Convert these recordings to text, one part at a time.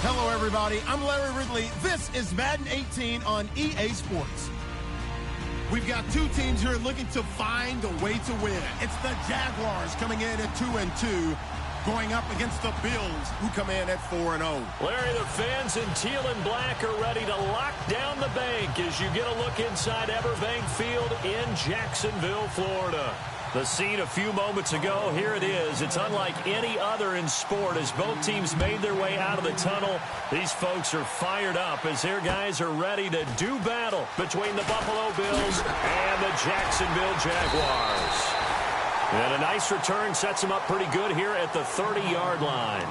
Hello, everybody. I'm Larry Ridley. This is Madden 18 on EA Sports. We've got two teams here looking to find a way to win. It's the Jaguars coming in at 2-2, going up against the Bills, who come in at 4-0. Larry, the fans in teal and black are ready to lock down the bank as you get a look inside Everbank Field in Jacksonville, Florida. The scene a few moments ago, here it is. It's unlike any other in sport as both teams made their way out of the tunnel. These folks are fired up as their guys are ready to do battle between the Buffalo Bills and the Jacksonville Jaguars. And a nice return sets them up pretty good here at the 30-yard line.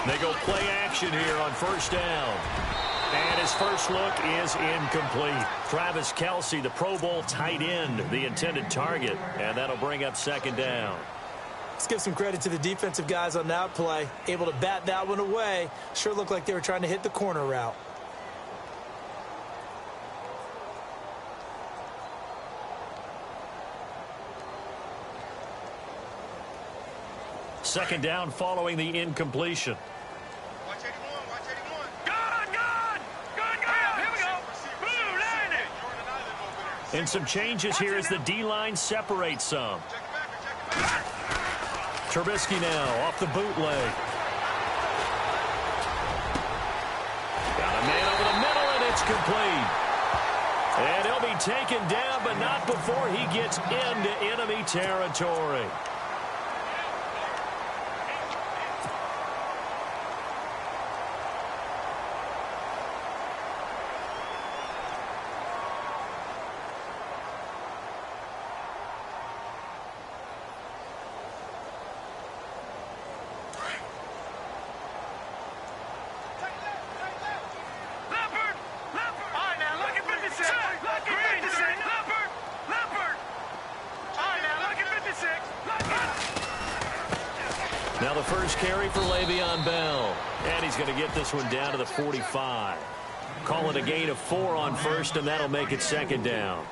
They go play action here on first down. And his first look is incomplete. Travis Kelce, the Pro Bowl tight end, the intended target. And that'll bring up second down. Let's give some credit to the defensive guys on that play. Able to bat that one away. Sure looked like they were trying to hit the corner route. Second down following the incompletion. Watch 81, watch 81. Good. Here we go. Boom, landed. And some changes here as the D-line separates some. Check it back. Trubisky now off the bootleg. Got a man over the middle, and it's complete. And he'll be taken down, but not before he gets into enemy territory. Now the first carry for Le'Veon Bell. And he's going to get this one down to the 45. Call it a gain of 4 on first, and that'll make it second down.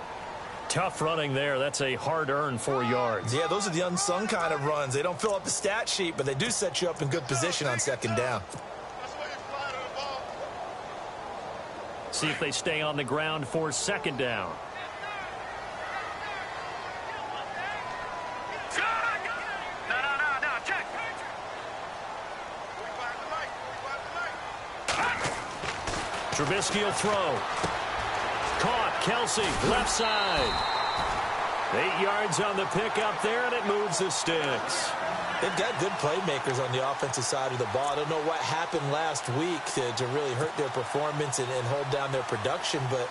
Tough running there. That's a hard-earned 4 yards. Yeah, those are the unsung kind of runs. They don't fill up the stat sheet, but they do set you up in good position on second down. See if they stay on the ground for second down. Trubisky will throw. Caught. Kelce, left side. 8 yards on the pickup there, and it moves the sticks. They've got good playmakers on the offensive side of the ball. I don't know what happened last week to really hurt their performance and hold down their production, but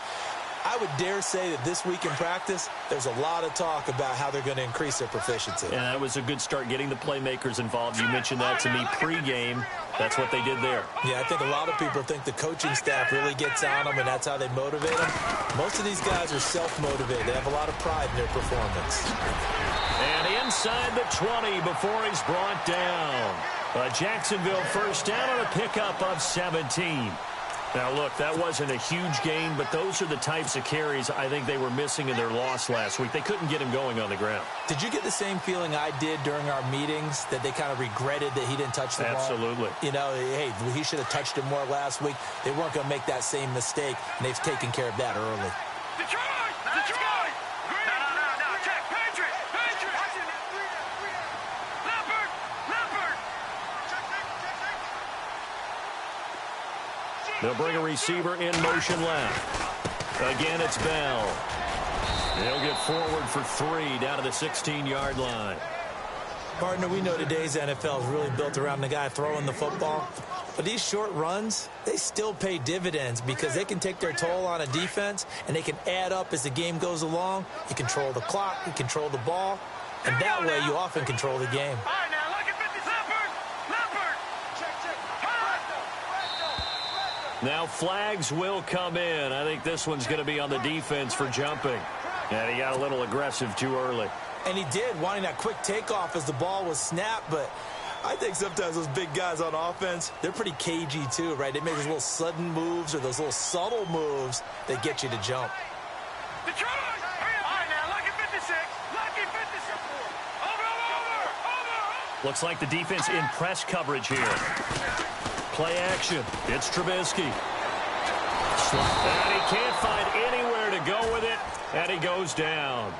I would dare say that this week in practice, there's a lot of talk about how they're going to increase their proficiency. And that was a good start getting the playmakers involved. You mentioned that to me pregame. That's what they did there. Yeah, I think a lot of people think the coaching staff really gets on them, and that's how they motivate them. Most of these guys are self-motivated. They have a lot of pride in their performance. And inside the 20 before he's brought down. A Jacksonville first down on a pickup of 17. Now, look, that wasn't a huge gain, but those are the types of carries I think they were missing in their loss last week. They couldn't get him going on the ground. Did you get the same feeling I did during our meetings, that they kind of regretted that he didn't touch the ball? Absolutely. You know, hey, he should have touched it more last week. They weren't going to make that same mistake, and they've taken care of that early. Detroit! No, check. Patriot! Leopard! They'll bring a receiver in motion left. Again, it's Bell. They'll get forward for 3 down to the 16-yard line. Partner, we know today's NFL is really built around the guy throwing the football. But these short runs, they still pay dividends because they can take their toll on a defense, and they can add up as the game goes along. You control the clock, you control the ball, and that way you often control the game. All right, now look at 50. Leopard. Now flags will come in. I think this one's going to be on the defense for jumping. And he got a little aggressive too early. And he did, wanting that quick takeoff as the ball was snapped, but I think sometimes those big guys on offense, they're pretty cagey too, right? They make those little sudden moves or those little subtle moves that get you to jump. Detroit. All right, now look at 56. Lucky 56. Over. Looks like the defense in press coverage here. Play action. It's Trubisky. And he can't find anywhere to go with it, and he goes down.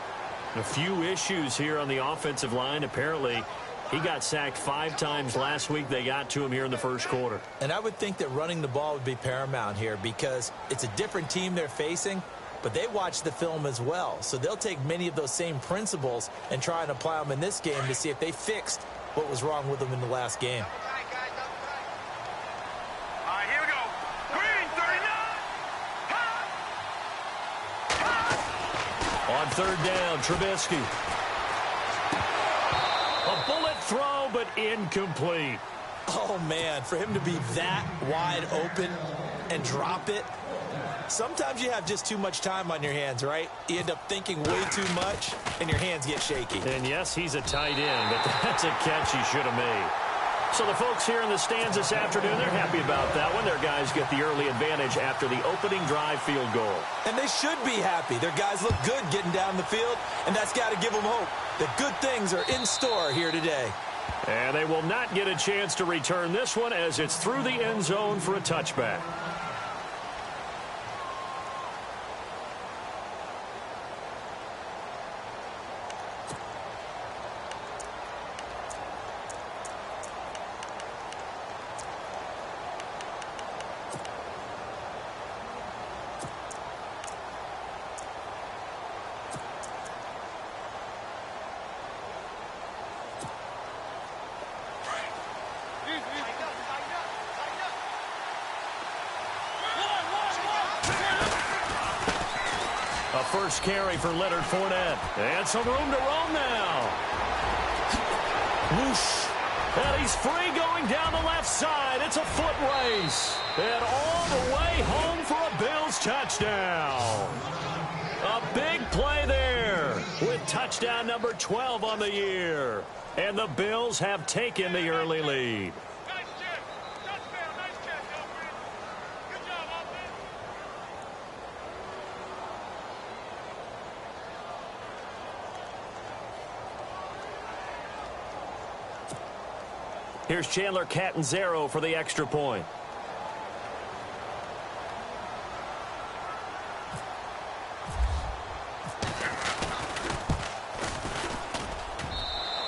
A few issues here on the offensive line. Apparently, he got sacked 5 times last week. They got to him here in the first quarter. And I would think that running the ball would be paramount here because it's a different team they're facing, but they watch the film as well. So they'll take many of those same principles and try and apply them in this game to see if they fixed what was wrong with them in the last game. All right, here we go. Green, 39. On third down, Trubisky. A bullet throw, but incomplete. Oh, man, for him to be that wide open and drop it. Sometimes you have just too much time on your hands, right? You end up thinking way too much, and your hands get shaky. And yes, he's a tight end, but that's a catch he should have made. So the folks here in the stands this afternoon, they're happy about that one. Their guys get the early advantage after the opening drive field goal. And they should be happy. Their guys look good getting down the field, and that's got to give them hope that good things are in store here today. And they will not get a chance to return this one as it's through the end zone for a touchback. A first carry for Leonard Fournette. And some room to roam now. Whoosh. And he's free going down the left side. It's a foot race. And all the way home for a Bills touchdown. A big play there with touchdown number 12 on the year. And the Bills have taken the early lead. Nice check. Touchdown. Nice check, Alfred. Good job, Alfred. Here's Chandler Catanzaro for the extra point.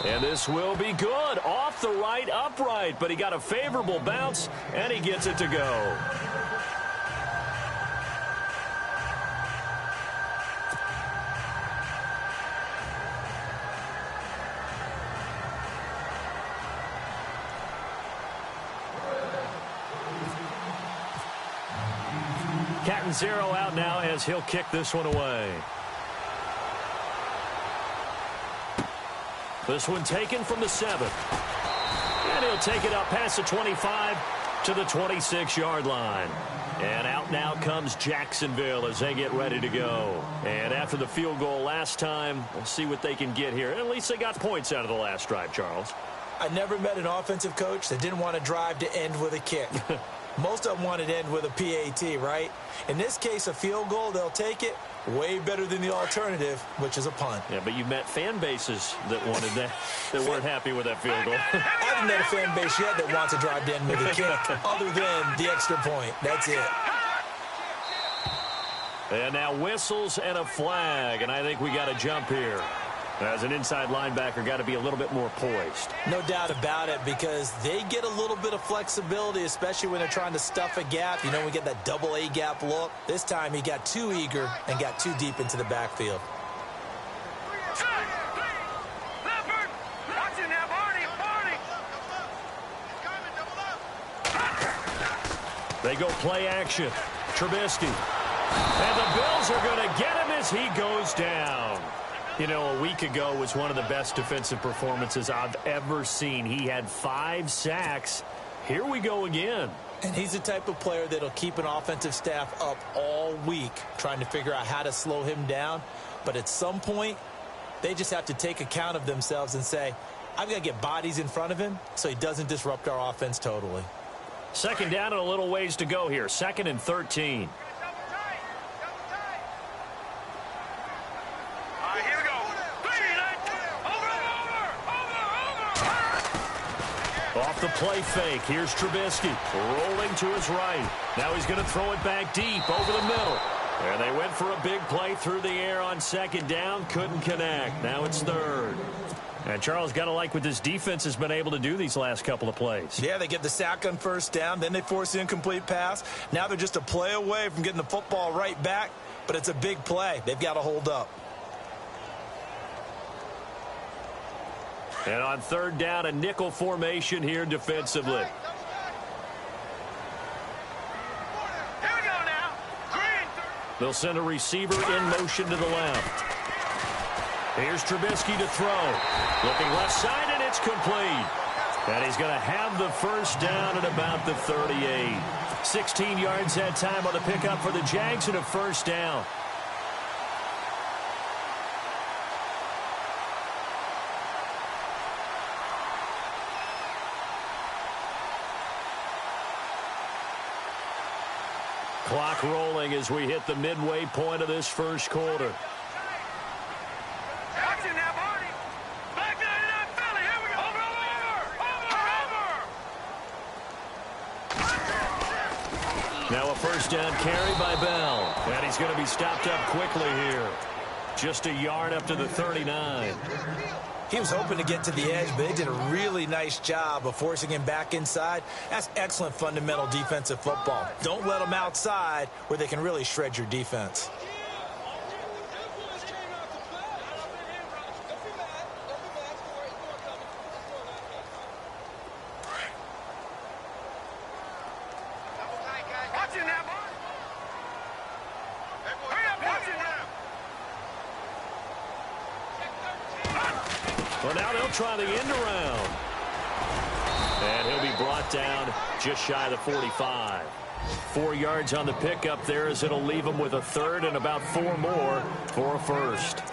And this will be good. Off the right upright, but he got a favorable bounce, and he gets it to go. Catanzaro out now as he'll kick this one away. This one taken from the 7. And he'll take it up past the 25 to the 26-yard line. And out now comes Jacksonville as they get ready to go. And after the field goal last time, we'll see what they can get here. At least they got points out of the last drive, Charles. I never met an offensive coach that didn't want to drive to end with a kick. Most of them wanted to end with a PAT, right? In this case, a field goal, they'll take it. Way better than the alternative, which is a punt. Yeah, but you met fan bases that wanted that, that weren't happy with that field goal. I haven't met a fan base yet that wants to drive to end with a kick, other than the extra point. That's it. And now whistles and a flag, and I think we got a jump here. As an inside linebacker, got to be a little bit more poised. No doubt about it, because they get a little bit of flexibility, especially when they're trying to stuff a gap. You know, we get that double A gap look. This time he got too eager and got too deep into the backfield. Leopard! Watch it now, Barney! They go play action. Trubisky. And the Bills are going to get him as he goes down. You know, a week ago was one of the best defensive performances I've ever seen. He had 5 sacks. Here we go again. And he's the type of player that'll keep an offensive staff up all week trying to figure out how to slow him down. But at some point, they just have to take account of themselves and say, I've got to get bodies in front of him so he doesn't disrupt our offense totally. Second down and a little ways to go here. 2nd and 13. Off the play fake, here's Trubisky, rolling to his right. Now he's going to throw it back deep over the middle. And they went for a big play through the air on 2nd down, couldn't connect. Now it's 3rd. And Charles, got to like what this defense has been able to do these last couple of plays. Yeah, they get the sack on 1st down, then they force the incomplete pass. Now they're just a play away from getting the football right back, but it's a big play. They've got to hold up. And on 3rd down, a nickel formation here defensively. Here we go now. Green. They'll send a receiver in motion to the left. Here's Trubisky to throw. Looking left side, and it's complete. And he's going to have the 1st down at about the 38. 16 yards that time on the pickup for the Jags and a 1st down. Clock rolling as we hit the midway point of this 1st quarter. Watching now, Barney. Back 99 Philly. Here we go. Over. Now a 1st down carry by Bell. And he's going to be stopped up quickly here. Just a yard up to the 39. He was hoping to get to the edge, but they did a really nice job of forcing him back inside. That's excellent fundamental defensive football. Don't let them outside where they can really shred your defense. Watching now, Barney. Hurry up, watching now. Well, now they'll try the end around. And he'll be brought down just shy of the 45. 4 yards on the pickup there as it'll leave him with a 3rd and about 4 more for a 1st.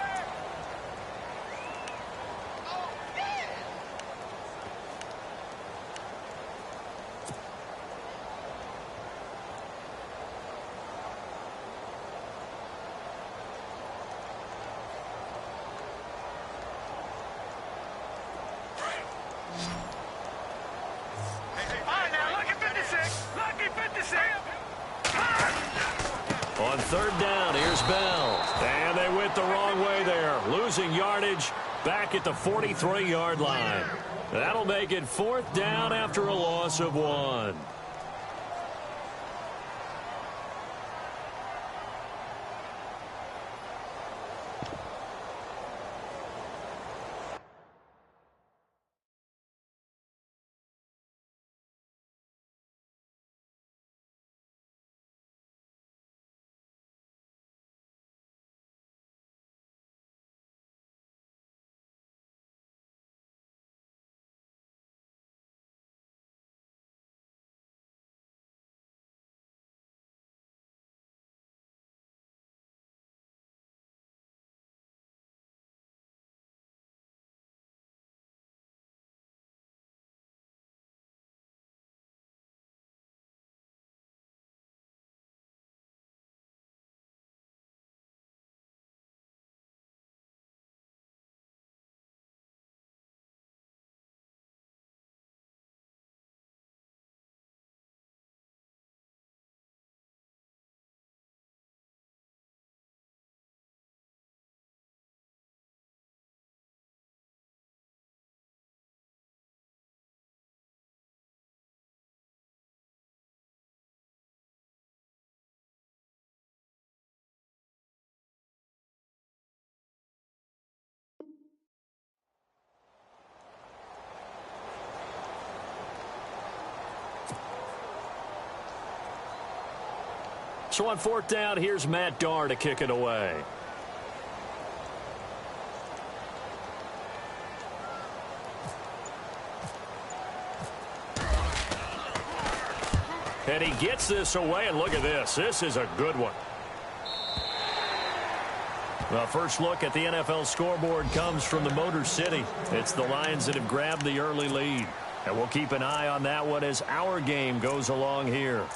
On 3rd down, here's Bell. And they went the wrong way there. Losing yardage back at the 43-yard line. That'll make it 4th down after a loss of 1. So on 4th down, here's Matt Darr to kick it away. And he gets this away, and look at this. This is a good one. The first look at the NFL scoreboard comes from the Motor City. It's the Lions that have grabbed the early lead. And we'll keep an eye on that one as our game goes along here.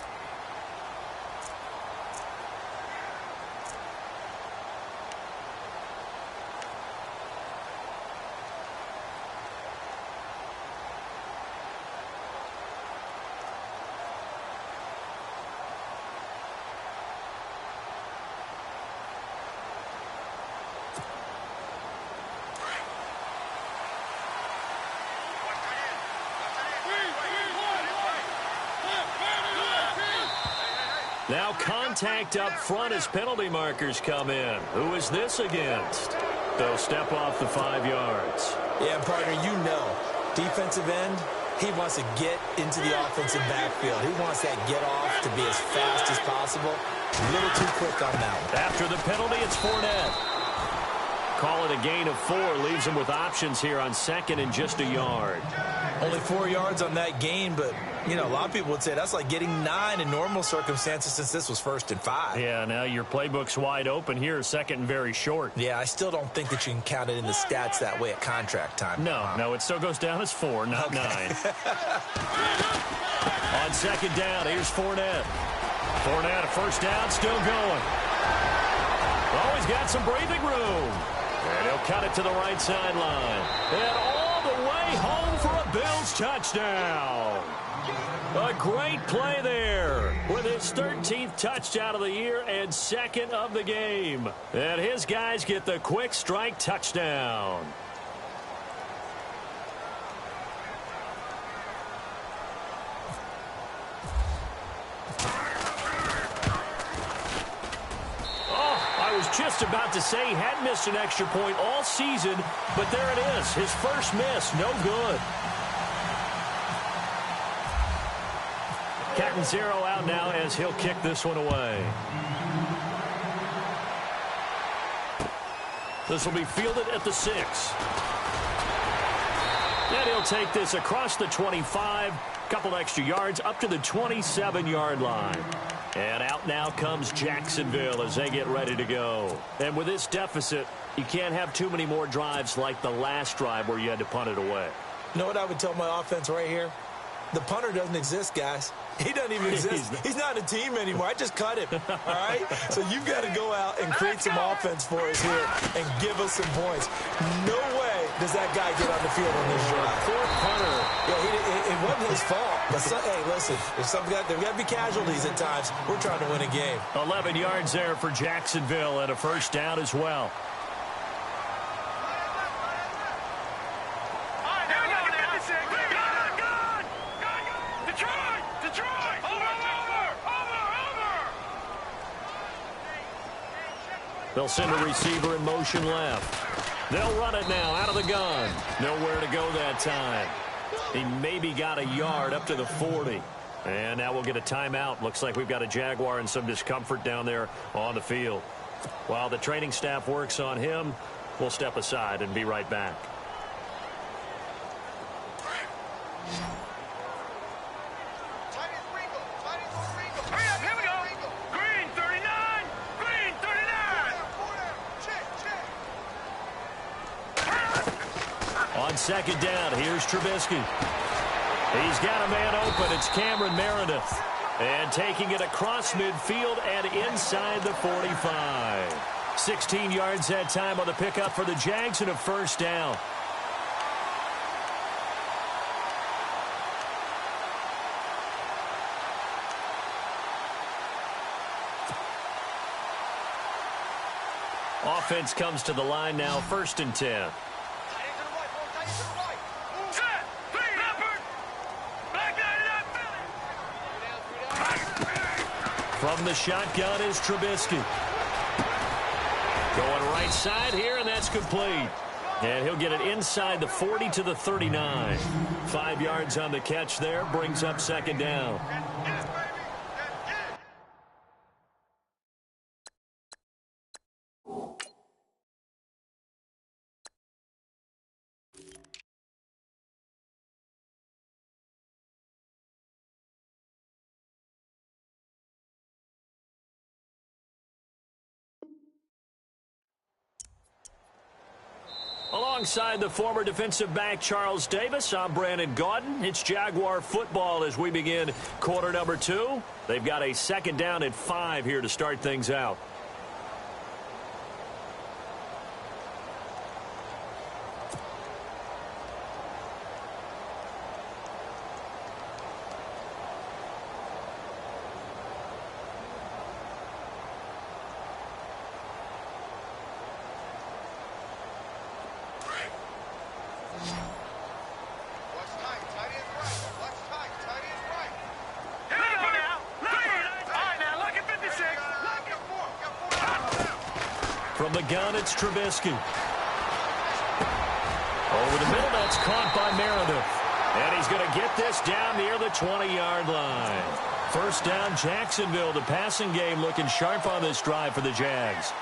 Now contact up front as penalty markers come in. Who is this against? They'll step off the 5 yards. Yeah, partner, you know, defensive end, he wants to get into the offensive backfield. He wants that get off to be as fast as possible. A little too quick on that one. After the penalty, it's Fournette. Call it a gain of 4. Leaves him with options here on 2nd and just a yard. Only 4 yards on that gain, but, you know, a lot of people would say that's like getting 9 in normal circumstances since this was 1st and 5. Yeah, now your playbook's wide open here, 2nd and very short. Yeah, I still don't think that you can count it in the stats that way at contract time. No, it still goes down as 4, not 9. On 2nd down, here's Fournette. Fournette, a first down, still going. Oh, he's got some breathing room. And he'll cut it to the right sideline. And all the way home for a Bills touchdown. A great play there with his 13th touchdown of the year and 2nd of the game. And his guys get the quick strike touchdown. Just about to say he hadn't missed an extra point all season, but there it is. His first miss, no good. Cat 0 out now as he'll kick this one away. This will be fielded at the 6. And he'll take this across the 25, couple extra yards up to the 27-yard line. And out now comes Jacksonville as they get ready to go. And with this deficit, you can't have too many more drives like the last drive where you had to punt it away. You know what I would tell my offense right here? The punter doesn't exist, guys. He doesn't even exist. He's not a team anymore. I just cut him, all right? So you've got to go out and create some offense for us here and give us some points. No way does that guy get on the field on this drive. Poor punter. Yeah, it wasn't his fault. But hey, listen, there's got to be casualties at times. We're trying to win a game. 11 yards there for Jacksonville and a first down as well. They'll send a receiver in motion left. They'll run it now out of the gun. Nowhere to go that time. He maybe got a yard up to the 40. And now we'll get a timeout. Looks like we've got a Jaguar and some discomfort down there on the field. While the training staff works on him, we'll step aside and be right back. On 2nd down, here's Trubisky. He's got a man open. It's Cameron Meredith. And taking it across midfield and inside the 45. 16 yards that time on the pickup for the Jags and a first down. Offense comes to the line now, 1st and 10. From the shotgun is Trubisky. Going right side here, and that's complete. And he'll get it inside the 40 to the 39. 5 yards on the catch there, brings up 2nd down. Alongside the former defensive back Charles Davis, I'm Brandon Gaudin. It's Jaguar football as we begin quarter number 2. They've got a second down at 5 here to start things out. From the gun, it's Trubisky. Over the middle, that's caught by Meredith. And he's going to get this down near the 20-yard line. First down, Jacksonville. The passing game looking sharp on this drive for the Jags.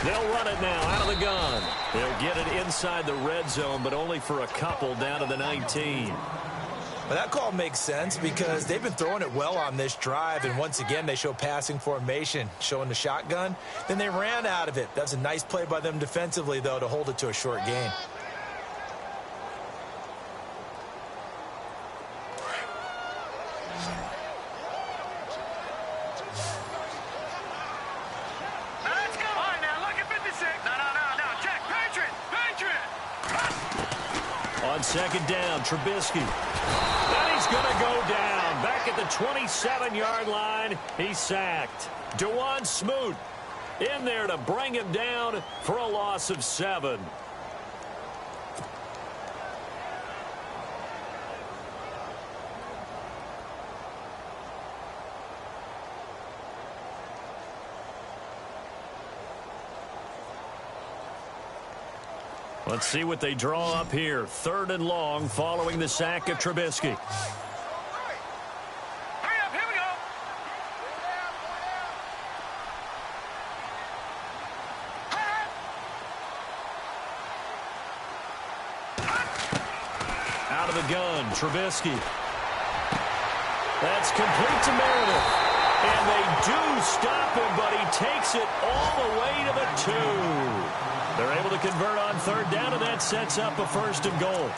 They'll run it now out of the gun. They'll get it inside the red zone, but only for a couple down to the 19. Well, that call makes sense because they've been throwing it well on this drive, and once again, they show passing formation, showing the shotgun. Then they ran out of it. That's a nice play by them defensively, though, to hold it to a short gain. On second down, Trubisky. And he's going to go down. Back at the 27-yard line, he's sacked. DeJuan Smoot in there to bring him down for a loss of 7. Let's see what they draw up here. 3rd and long following the sack of Trubisky. Hurry up, here we go. Out of the gun, Trubisky. That's complete to Meredith. And they do stop him, but he takes it all the way to the 2. They're able to convert on 3rd down, and that sets up a 1st and goal.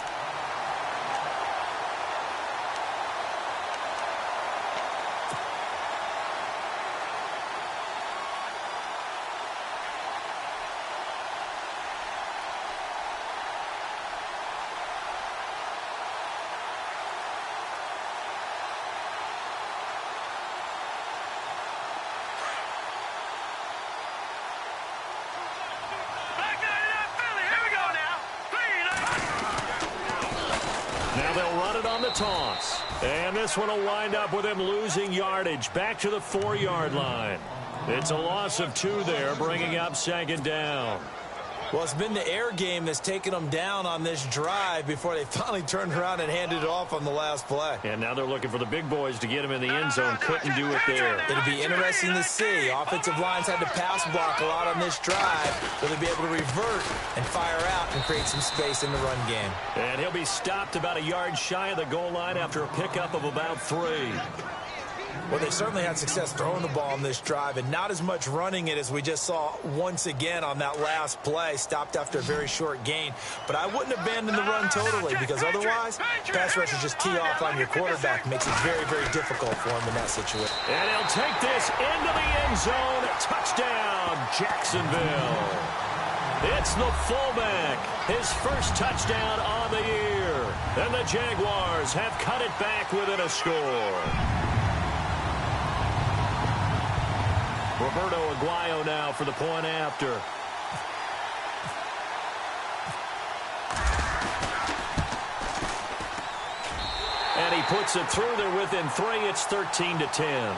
Now they'll run it on the toss. And this one will wind up with him losing yardage back to the 4-yard line. It's a loss of 2 there, bringing up 2nd down. Well, it's been the air game that's taken them down on this drive before they finally turned around and handed it off on the last play. And now they're looking for the big boys to get him in the end zone. Couldn't do it there. It'll be interesting to see. Offensive lines had to pass block a lot on this drive. Will they be able to revert and fire out and create some space in the run game? And he'll be stopped about a yard shy of the goal line after a pickup of about 3. Well, they certainly had success throwing the ball on this drive and not as much running it as we just saw once again on that last play. Stopped after a very short gain. But I wouldn't abandon the run totally because otherwise, pass rushers just tee off on your quarterback. Makes it very, very difficult for him in that situation. And he'll take this into the end zone. Touchdown, Jacksonville. It's the fullback. His first touchdown on the year. And the Jaguars have cut it back within a score. Roberto Aguayo now for the point after. And he puts it through there within 3. It's 13-10.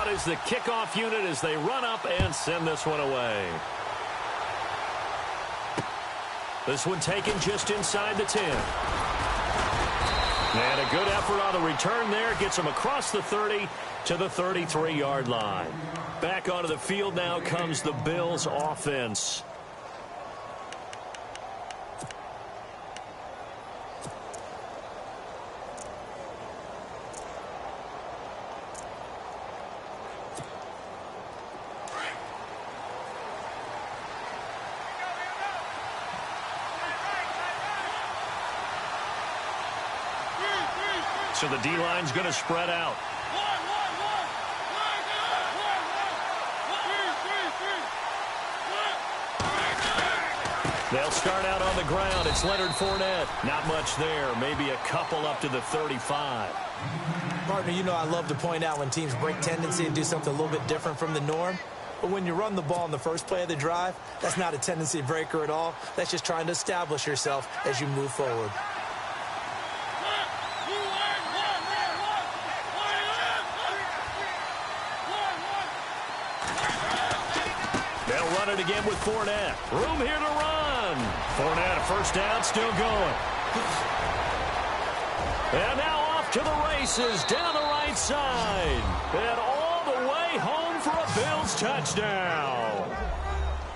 Out is the kickoff unit as they run up and send this one away. This one taken just inside the 10. And a good effort on the return there. Gets them across the 30 to the 33-yard line. Back onto the field now comes the Bills offense. So the D-line's going to spread out. They'll start out on the ground. It's Leonard Fournette. Not much there. Maybe a couple up to the 35. Partner, you know I love to point out when teams break tendency and do something a little bit different from the norm. But when you run the ball in the first play of the drive, that's not a tendency breaker at all. That's just trying to establish yourself as you move forward. They'll run it again with Fournette. Room here to run. Fournette, a first down, still going. And now off to the races down the right side. And all the way home for a Bills touchdown.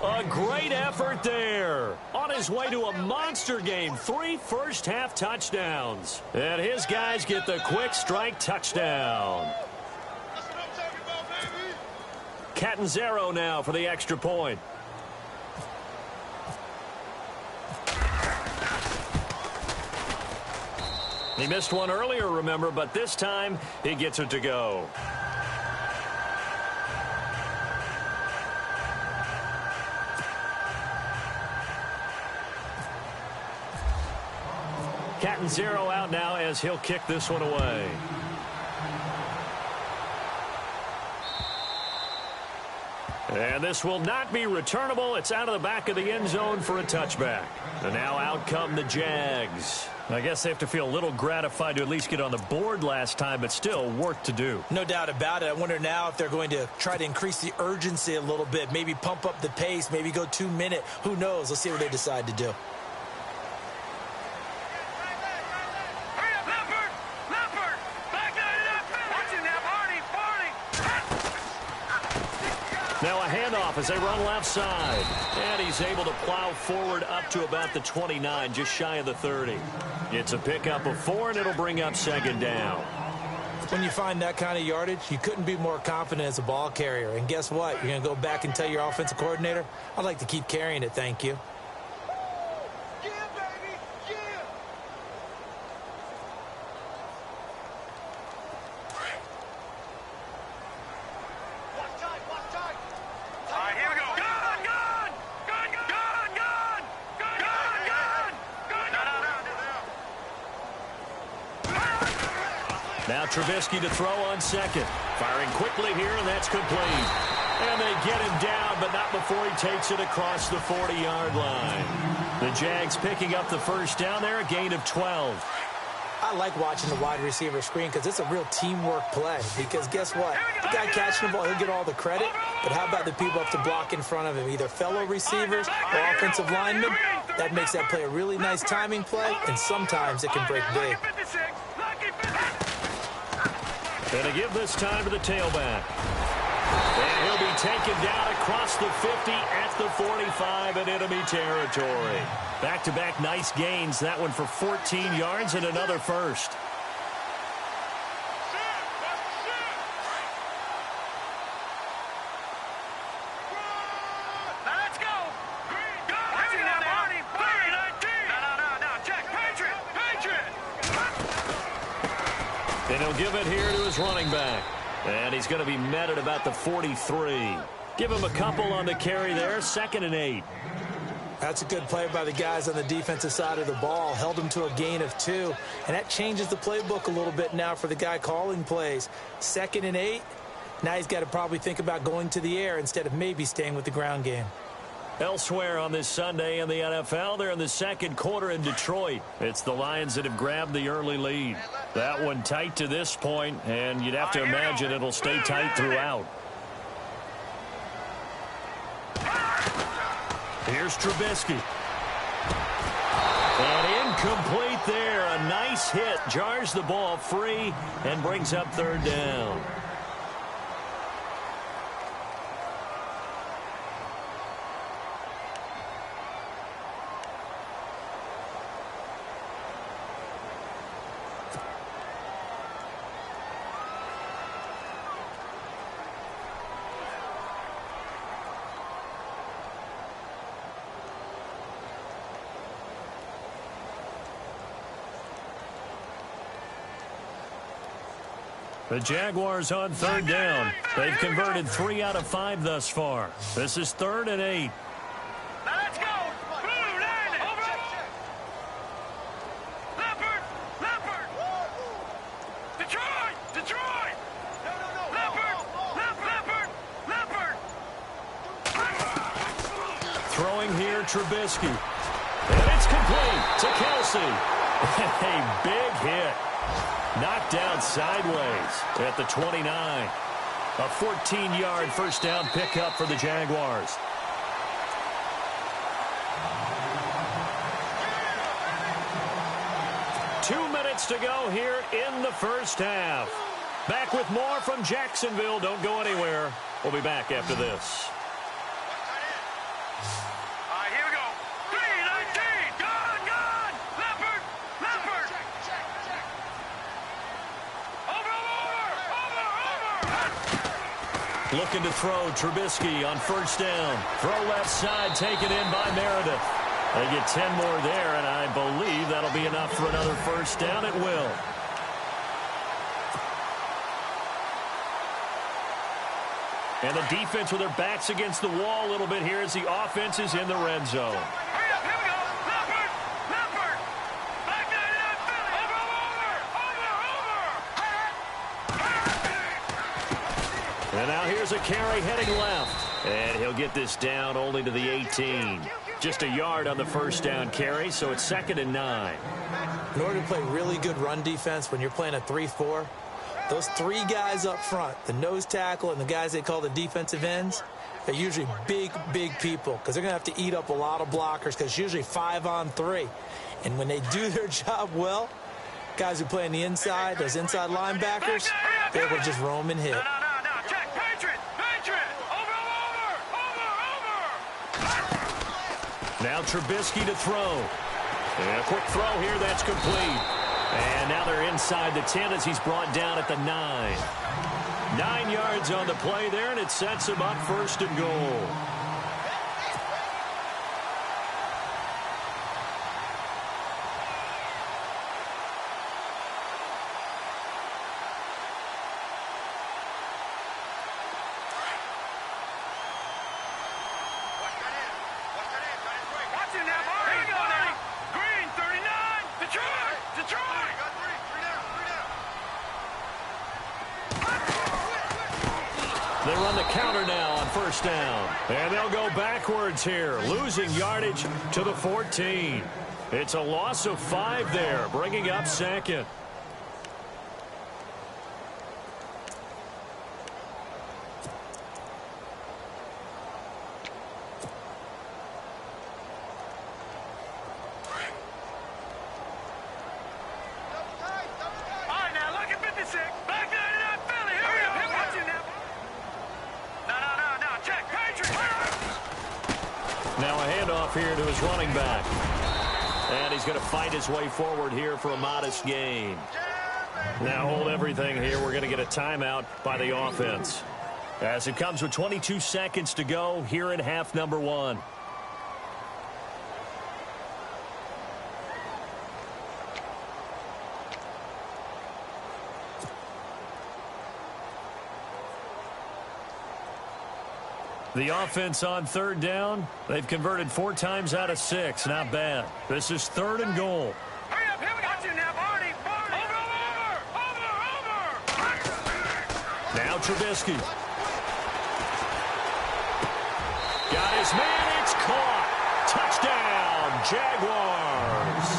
A great effort there. On his way to a monster game. 3 first-half touchdowns. And his guys get the quick strike touchdown. Catanzaro now for the extra point. He missed one earlier, remember, but this time he gets it to go. Catanzaro out now as he'll kick this one away. And this will not be returnable. It's out of the back of the end zone for a touchback. And now out come the Jags. I guess they have to feel a little gratified to at least get on the board last time, but still work to do. No doubt about it. I wonder now if they're going to try to increase the urgency a little bit, maybe pump up the pace, maybe go 2-minute. Who knows? Let's see what they decide to do. Now a handoff as they run left side. And he's able to plow forward up to about the 29, just shy of the 30. It's a pickup of 4, and it'll bring up second down. When you find that kind of yardage, you couldn't be more confident as a ball carrier. And guess what? You're going to go back and tell your offensive coordinator, I'd like to keep carrying it, thank you. Now Trubisky to throw on second. Firing quickly here, and that's complete. And they get him down, but not before he takes it across the 40-yard line. The Jags picking up the first down there, a gain of 12. I like watching the wide receiver screen because it's a real teamwork play. Because guess what? The guy catching the ball, he'll get all the credit. But how about the people up to block in front of him, either fellow receivers or offensive linemen? That makes that play a really nice timing play, and sometimes it can break big. And to give this time to the tailback. And he'll be taken down across the 50 at the 45 in enemy territory. Back-to-back nice gains. That one for 14 yards and another first. Let's go! Go! No, Jack, Patriot! And he'll give it here to his running back. And he's going to be met at about the 43. Give him a couple on the carry there, 2nd and 8. That's a good play by the guys on the defensive side of the ball. Held him to a gain of 2. And that changes the playbook a little bit now for the guy calling plays. 2nd and 8. Now he's got to probably think about going to the air instead of maybe staying with the ground game. Elsewhere on this Sunday in the NFL, they're in the second quarter in Detroit. It's the Lions that have grabbed the early lead. That one tight to this point, and you'd have to imagine it'll stay tight throughout. Here's Trubisky. And incomplete there. A nice hit. Jars the ball free and brings up third down. The Jaguars on third down. They've converted 3 out of 5 thus far. This is 3rd and 8. Now let's go. Blue, landing. Over. Leopard. Leopard. Detroit. Detroit. Leopard. Leopard. Leopard. Throwing here, Trubisky. And it's complete to Kelsey. A big hit. Knocked down sideways at the 29. A 14-yard first down pickup for the Jaguars. Two minutes to go here in the first half. Back with more from Jacksonville. Don't go anywhere. We'll be back after this. All right, here we go. 3-19. Gone. Leopard. Leopard. Looking to throw Trubisky on first down. Throw left side, taken in by Meredith. They get 10 more there, and I believe that'll be enough for another first down. It will. And the defense with their backs against the wall a little bit here as the offense is in the red zone. Hurry up, here we go. Leopard. Leopard. Back there, over. And now here's a carry heading left. And he'll get this down only to the 18. Just a yard on the first down carry, so it's 2nd and 9. In order to play really good run defense when you're playing a 3-4, those 3 guys up front, the nose tackle and the guys they call the defensive ends, they're usually big people because they're going to have to eat up a lot of blockers because it's usually 5-on-3. And when they do their job well, guys who play on the inside, those inside linebackers, they're able to just roam and hit. No, check. Patriot. Over. Now Trubisky to throw. And a quick throw here, that's complete. And now they're inside the 10 as he's brought down at the 9. 9 yards on the play there, and it sets him up 1st and goal. Watch it now, boy. Here we go now. Green, 39. Detroit. Got three down. They run the counter now on first down. And they'll go backwards here, losing yardage to the 14. It's a loss of 5 there, bringing up 2nd. All right, now look at 56. Back there to that Philly. Hurry up. Watch it now. No. Check. Patriot. Now a handoff here to his running back. And he's going to fight his way forward here for a modest gain. Now hold everything here. We're going to get a timeout by the offense. As it comes with 22 seconds to go here in half number 1. The offense on third down, they've converted 4 times out of 6. Not bad. This is 3rd and goal. Hurry up. Here we go. Watch it now, Barney. Over. Now Trubisky. Got his man. It's caught. Jaguars.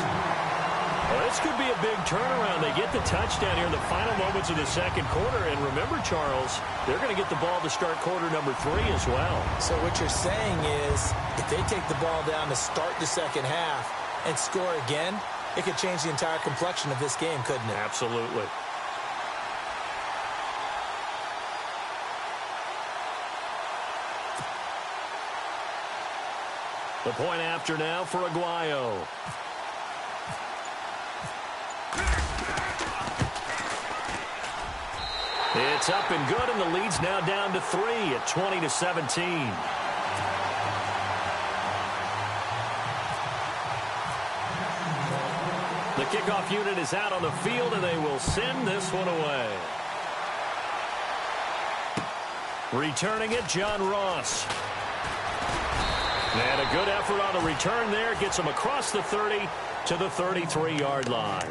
Well, this could be a big turnaround. They get the touchdown here in the final moments of the second quarter. And remember, Charles, they're going to get the ball to start quarter number 3 as well. So what you're saying is if they take the ball down to start the second half and score again, it could change the entire complexion of this game, couldn't it? Absolutely. The point after now for Aguayo. It's up and good, and the lead's now down to 3 at 20-17. The kickoff unit is out on the field, and they will send this one away. Returning it, John Ross. And a good effort on the return there. Gets them across the 30 to the 33-yard line.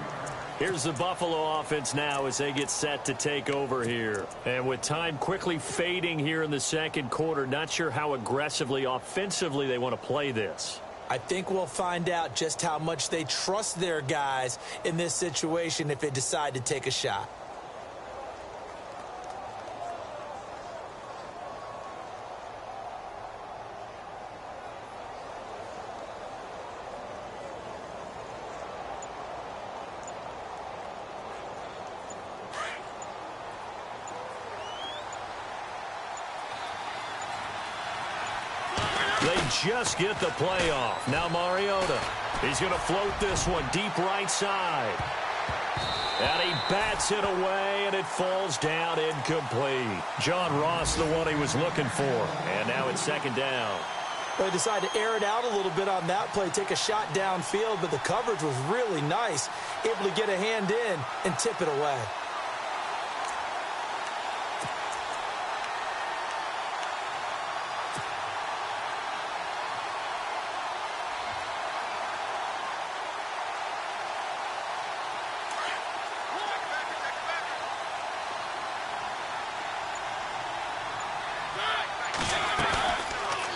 Here's the Buffalo offense now as they get set to take over here. And with time quickly fading here in the second quarter, not sure how aggressively, offensively they want to play this. I think we'll find out just how much they trust their guys in this situation if they decide to take a shot. They just get the play off. Now Mariota. He's going to float this one deep right side. And he bats it away, and it falls down incomplete. John Ross, the one he was looking for. And now it's second down. They decided to air it out a little bit on that play, take a shot downfield, but the coverage was really nice. Able to get a hand in and tip it away.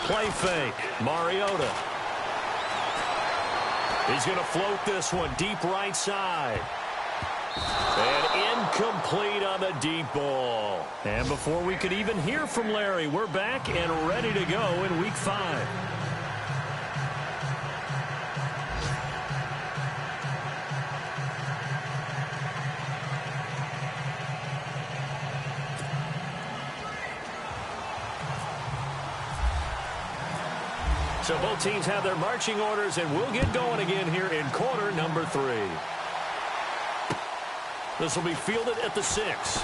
Play fake. Mariota. He's going to float this one deep right side. And incomplete on the deep ball. And before we could even hear from Larry, we're back and ready to go in Week 5. So both teams have their marching orders, and we'll get going again here in quarter number 3. This will be fielded at the 6.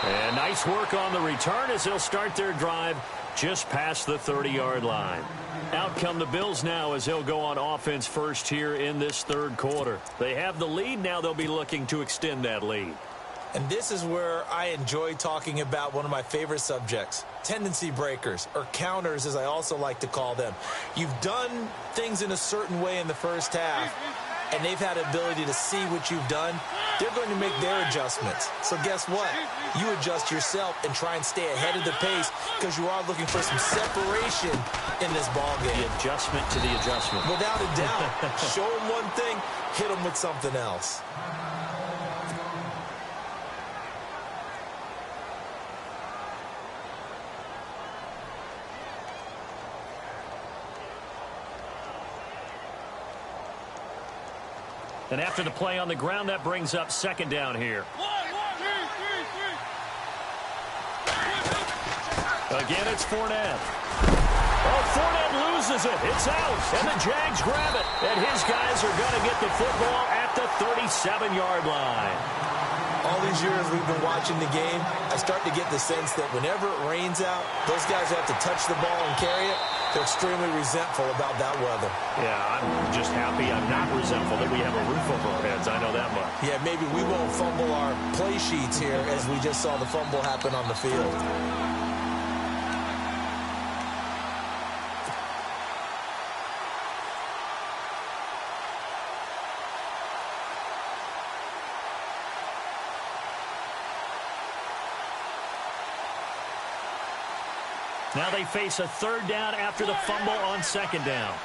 And nice work on the return as they'll start their drive just past the 30-yard line. Out come the Bills now as they'll go on offense first here in this third quarter. They have the lead. Now they'll be looking to extend that lead. And this is where I enjoy talking about one of my favorite subjects, tendency breakers, or counters as I also like to call them. You've done things in a certain way in the first half, and they've had the ability to see what you've done. They're going to make their adjustments. So guess what? You adjust yourself and try and stay ahead of the pace because you are looking for some separation in this ball game. The adjustment to the adjustment. Without a doubt. Show them one thing, hit them with something else. And after the play on the ground, that brings up second down here. Again, it's Fournette. Oh, Fournette loses it. It's out. And the Jags grab it. And his guys are going to get the football at the 37-yard line. All these years we've been watching the game, I start to get the sense that whenever it rains out, those guys have to touch the ball and carry it. They're extremely resentful about that weather. Yeah, I'm just happy I'm not resentful that we have a roof over our heads. I know that much. Yeah, maybe we won't fumble our play sheets here as we just saw the fumble happen on the field. Now they face a third down after the fumble on second down.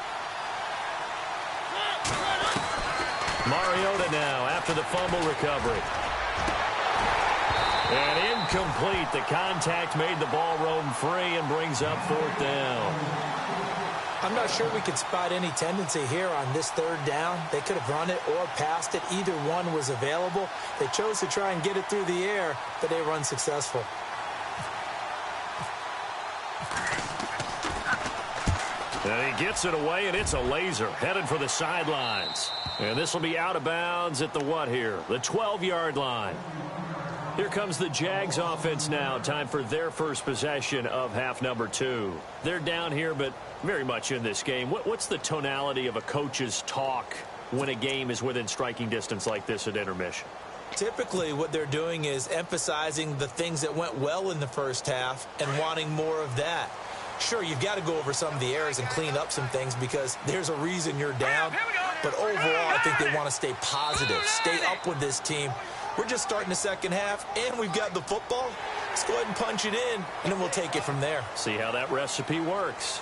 Mariota now after the fumble recovery. And incomplete. The contact made the ball roam free and brings up 4th down. I'm not sure we could spot any tendency here on this 3rd down. They could have run it or passed it. Either one was available. They chose to try and get it through the air, but they were unsuccessful. And he gets it away, and it's a laser headed for the sidelines. And this will be out of bounds at the what here? The 12-yard line. Here comes the Jags offense now. Time for their first possession of half number 2. They're down here, but very much in this game. What's the tonality of a coach's talk when a game is within striking distance like this at intermission? Typically, what they're doing is emphasizing the things that went well in the first half and wanting more of that. Sure, you've got to go over some of the errors and clean up some things because there's a reason you're down. But overall, I think they want to stay positive, stay up with this team. We're just starting the second half, and we've got the football. Let's go ahead and punch it in, and then we'll take it from there. See how that recipe works.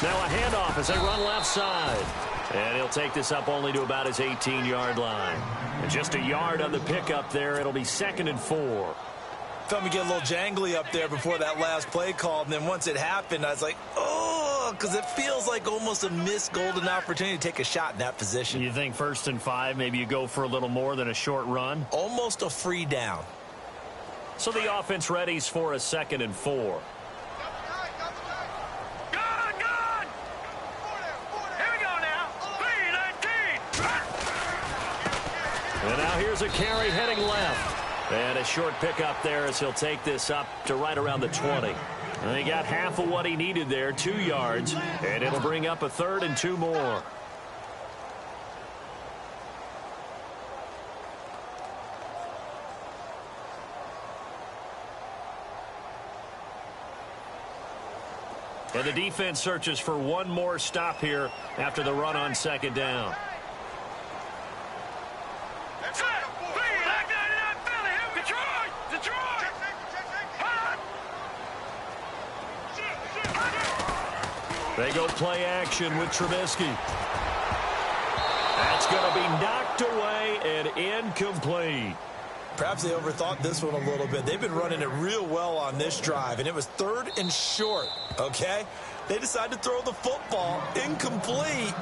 Now a handoff as they run left side. And he'll take this up only to about his 18-yard line. And just a yard on the pickup there. It'll be 2nd and 4. Felt me get a little jangly up there before that last play called. And then once it happened, I was like, oh, because it feels like almost a missed golden opportunity to take a shot in that position. You think 1st and 5, maybe you go for a little more than a short run? Almost a free down. So the offense readies for a 2nd and 4. And now here's a carry heading left. And a short pickup there as he'll take this up to right around the 20. And he got half of what he needed there, 2 yards. And it'll bring up a 3rd and 2 more. And the defense searches for one more stop here after the run on 2nd down. They go play action with Trubisky. That's going to be knocked away and incomplete. Perhaps they overthought this one a little bit. They've been running it real well on this drive, and it was 3rd and short, okay? They decided to throw the football incomplete.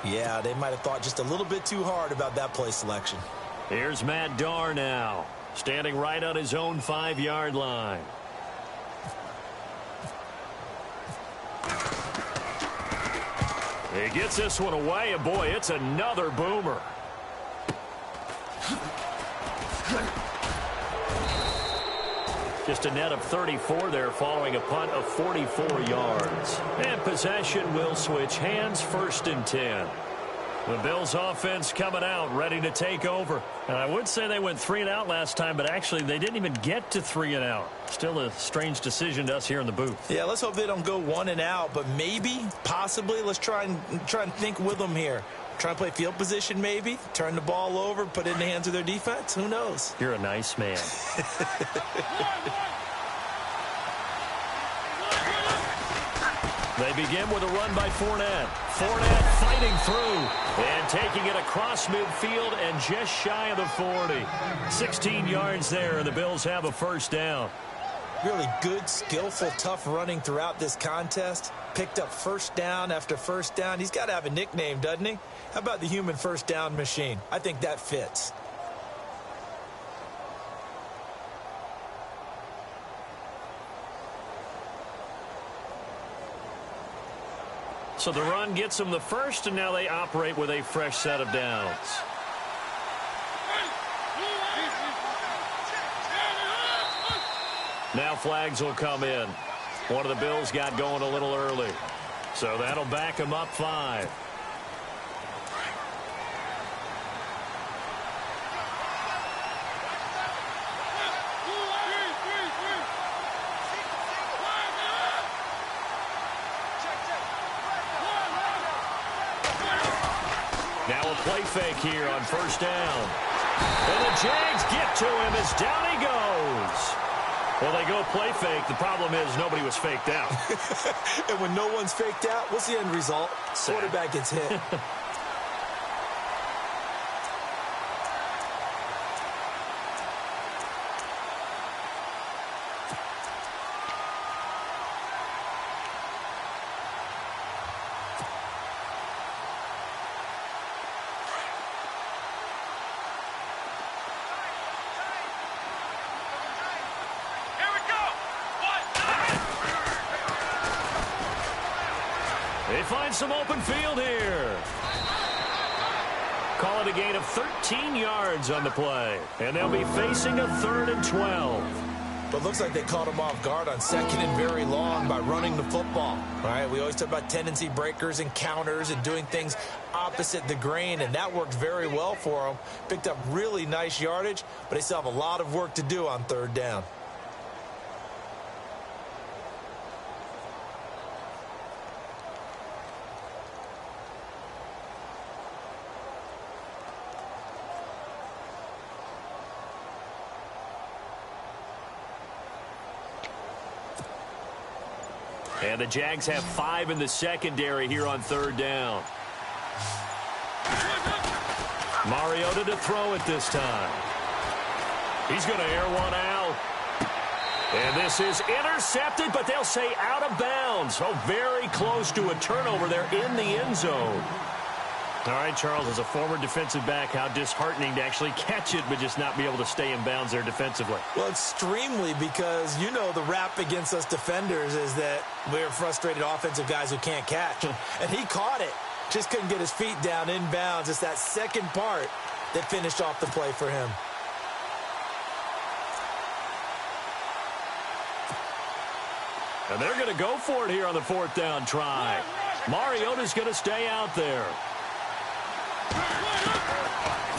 Yeah, they might have thought just a little bit too hard about that play selection. Here's Matt Darr now, standing right on his own 5-yard line. He gets this one away, and boy, it's another boomer. Just a net of 34 there following a punt of 44 yards. And possession will switch hands, 1st and 10. The Bills offense coming out, ready to take over. And I would say they went 3 and out last time, but actually they didn't even get to 3 and out. Still a strange decision to us here in the booth. Yeah, let's hope they don't go 1 and out, but maybe, possibly, let's try and think with them here. Try and play field position maybe, turn the ball over, put it in the hands of their defense. Who knows? You're a nice man. They begin with a run by Fournette. Fournette fighting through and taking it across midfield and just shy of the 40. 16 yards there, and the Bills have a 1st down. Really good, skillful, tough running throughout this contest. Picked up 1st down after 1st down. He's got to have a nickname, doesn't he? How about the human 1st down machine? I think that fits. So the run gets them the 1st, and now they operate with a fresh set of downs. Now flags will come in. One of the Bills got going a little early. So that'll back them up 5. Now a play fake here on first down. And the Jags get to him as down he goes. Well, they go play fake. The problem is nobody was faked out. And when no one's faked out, what's the end result? Quarterback gets hit. They find some open field here. Call it a gain of 13 yards on the play. And they'll be facing a 3rd and 12. But it looks like they caught him off guard on 2nd and very long by running the football. All right, we always talk about tendency breakers and counters and doing things opposite the grain, and that worked very well for them. Picked up really nice yardage, but they still have a lot of work to do on 3rd down. And the Jags have 5 in the secondary here on 3rd down. Mariota to throw it this time. He's going to air one out. And this is intercepted, but they'll say out of bounds. Oh, very close to a turnover there in the end zone. All right, Charles, as a former defensive back, how disheartening to actually catch it but just not be able to stay in bounds there defensively. Well, extremely, because you know the rap against us defenders is that we're frustrated offensive guys who can't catch. And he caught it. Just couldn't get his feet down in bounds. It's that second part that finished off the play for him. And they're going to go for it here on the 4th down try. Mariota's going to stay out there.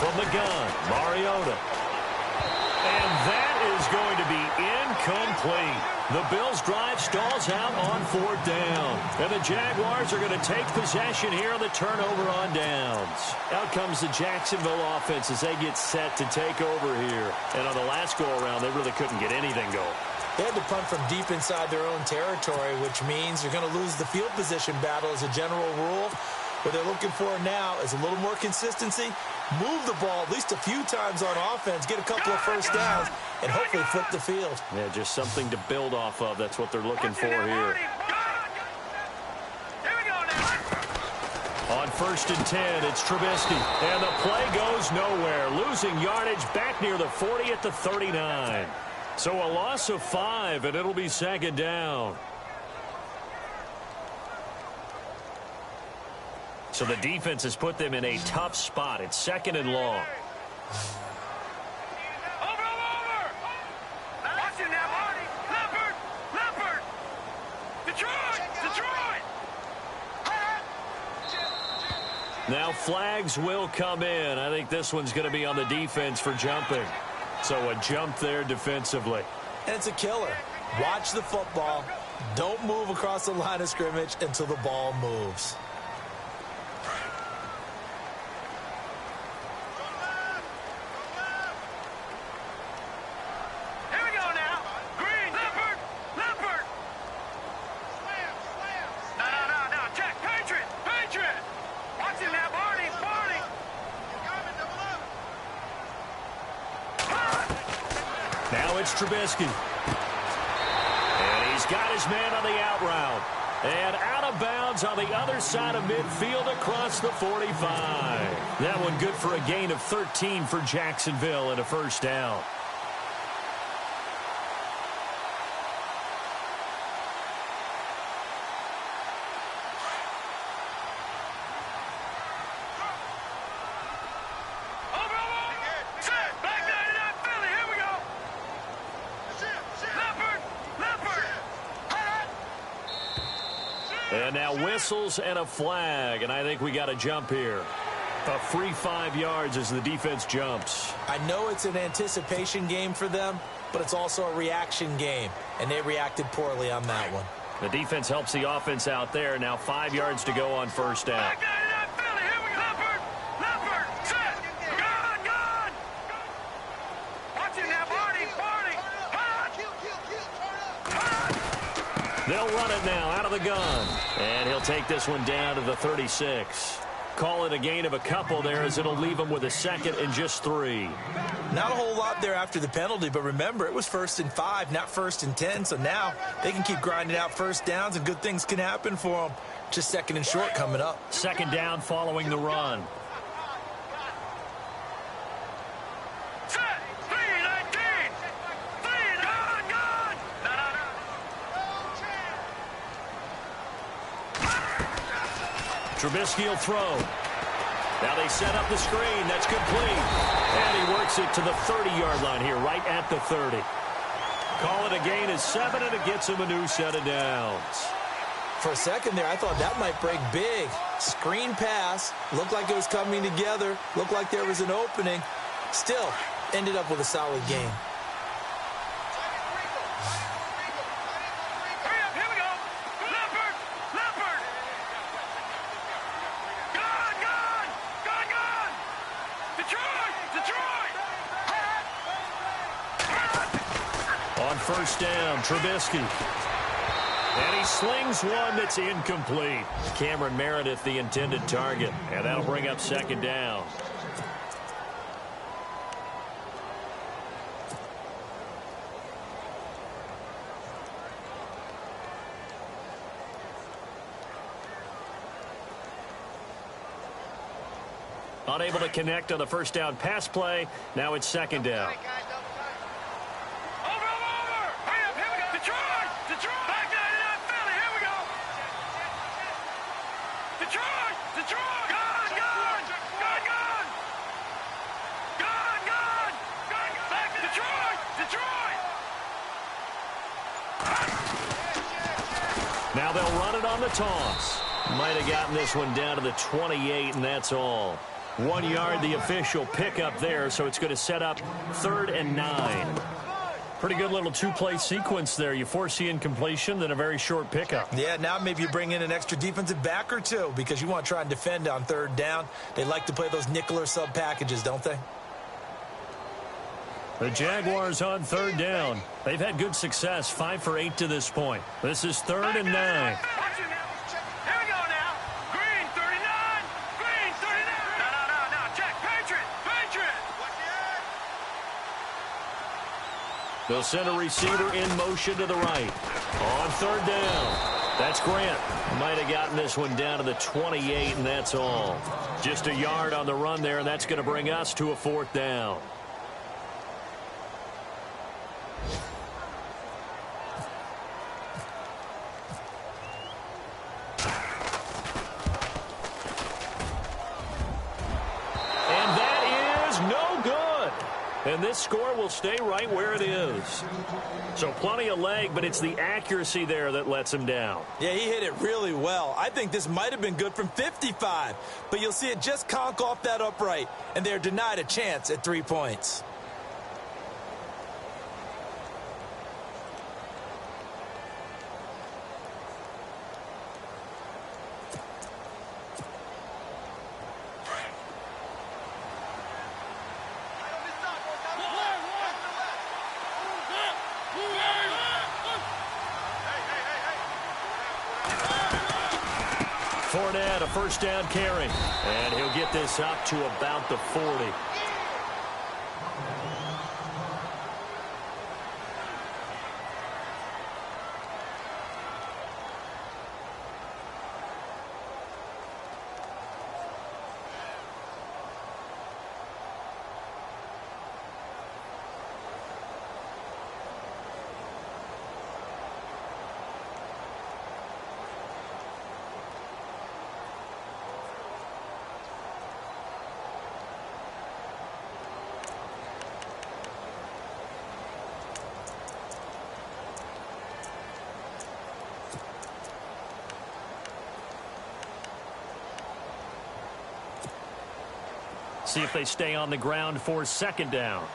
From the gun, Mariota. And that is going to be incomplete. The Bills' drive stalls out on 4th down. And the Jaguars are going to take possession here on the turnover on downs. Out comes the Jacksonville offense as they get set to take over here. And on the last go-around, they really couldn't get anything going. They had to punt from deep inside their own territory, which means you're going to lose the field position battle as a general rule. What they're looking for now is a little more consistency, move the ball at least a few times on offense, get a couple of first downs, and hopefully flip the field. Yeah, just something to build off of. That's what they're looking for here. On 1st and 10, it's Trubisky. And the play goes nowhere, losing yardage back near the 40 at the 39. So a loss of 5, and it'll be 2nd down. So the defense has put them in a tough spot. It's 2nd and long. Over! Watch it now, Marty. Leopard! Detroit! Now flags will come in. I think this one's going to be on the defense for jumping. So a jump there defensively. And it's a killer. Watch the football. Don't move across the line of scrimmage until the ball moves. Now it's Trubisky. And he's got his man on the out route. And out of bounds on the other side of midfield across the 45. That one good for a gain of 13 for Jacksonville and a 1st down. And now whistles and a flag, and I think we got a jump here. A free 5 yards as the defense jumps. I know it's an anticipation game for them, but it's also a reaction game, and they reacted poorly on that one. The defense helps the offense out there. Now 5 yards to go on 1st down. Leopard! They'll run it now out of the gun. And he'll take this one down to the 36. Call it a gain of a couple there as it'll leave him with a second and just 3. Not a whole lot there after the penalty, but remember, it was 1st and 5, not 1st and 10, so now they can keep grinding out first downs and good things can happen for them. Just 2nd and short coming up. 2nd down following the run. Trubisky will throw. Now they set up the screen. That's complete. And he works it to the 30-yard line here, right at the 30. Call it a gain of 7, and it gets him a new set of downs. For a second there, I thought that might break big. Screen pass. Looked like it was coming together. Looked like there was an opening. Still, ended up with a solid game. On 1st down, Trubisky. And he slings one that's incomplete. Cameron Meredith, the intended target. And that'll bring up 2nd down. Unable to connect on the 1st down pass play. Now it's 2nd down. Now they'll run it on the toss. Might have gotten this one down to the 28, and that's all. 1 yard, the official pickup there, so it's going to set up 3rd and 9. Pretty good little 2-play sequence there. You force the incompletion, then a very short pickup. Yeah, now maybe you bring in an extra defensive back or two because you want to try and defend on 3rd down. They like to play those nickel or sub packages, don't they? The Jaguars on 3rd down. They've had good success, 5 for 8 to this point. This is 3rd and 9. They'll send a receiver in motion to the right. On 3rd down. That's Grant. Might have gotten this one down to the 28, and that's all. Just a yard on the run there, and that's going to bring us to a 4th down. And this score will stay right where it is. So plenty of leg, but it's the accuracy there that lets him down. Yeah, he hit it really well. I think this might have been good from 55. But you'll see it just conk off that upright, and they're denied a chance at 3 points. Fournette, a 1st down carry. And he'll get this up to about the 40. See if they stay on the ground for 2nd down.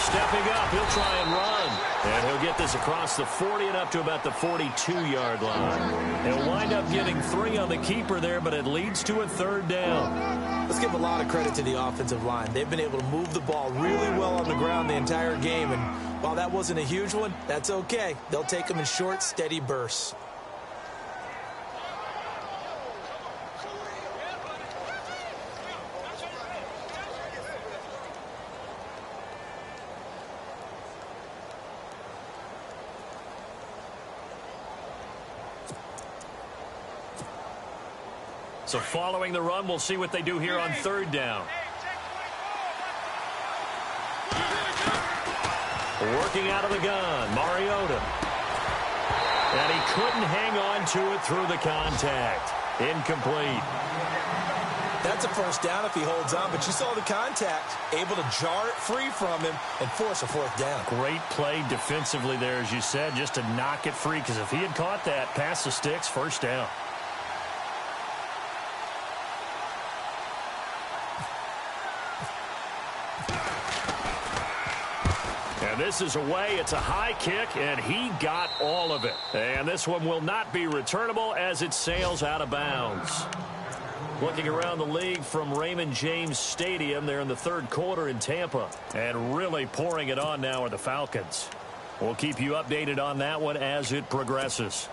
Stepping up, he'll try and run. And he'll get this across the 40 and up to about the 42-yard line. He'll wind up getting 3 on the keeper there, but it leads to a 3rd down. Let's give a lot of credit to the offensive line. They've been able to move the ball really well on the ground the entire game. And while that wasn't a huge one, that's okay. They'll take them in short, steady bursts. So following the run, we'll see what they do here on 3rd down. Working out of the gun, Mariota. And he couldn't hang on to it through the contact. Incomplete. That's a 1st down if he holds on, but you saw the contact, able to jar it free from him and force a 4th down. Great play defensively there, as you said, just to knock it free, because if he had caught that, past the sticks, 1st down. This is away. It's a high kick, and he got all of it. And this one will not be returnable as it sails out of bounds. Looking around the league from Raymond James Stadium, they're in the 3rd quarter in Tampa. And really pouring it on now are the Falcons. We'll keep you updated on that one as it progresses.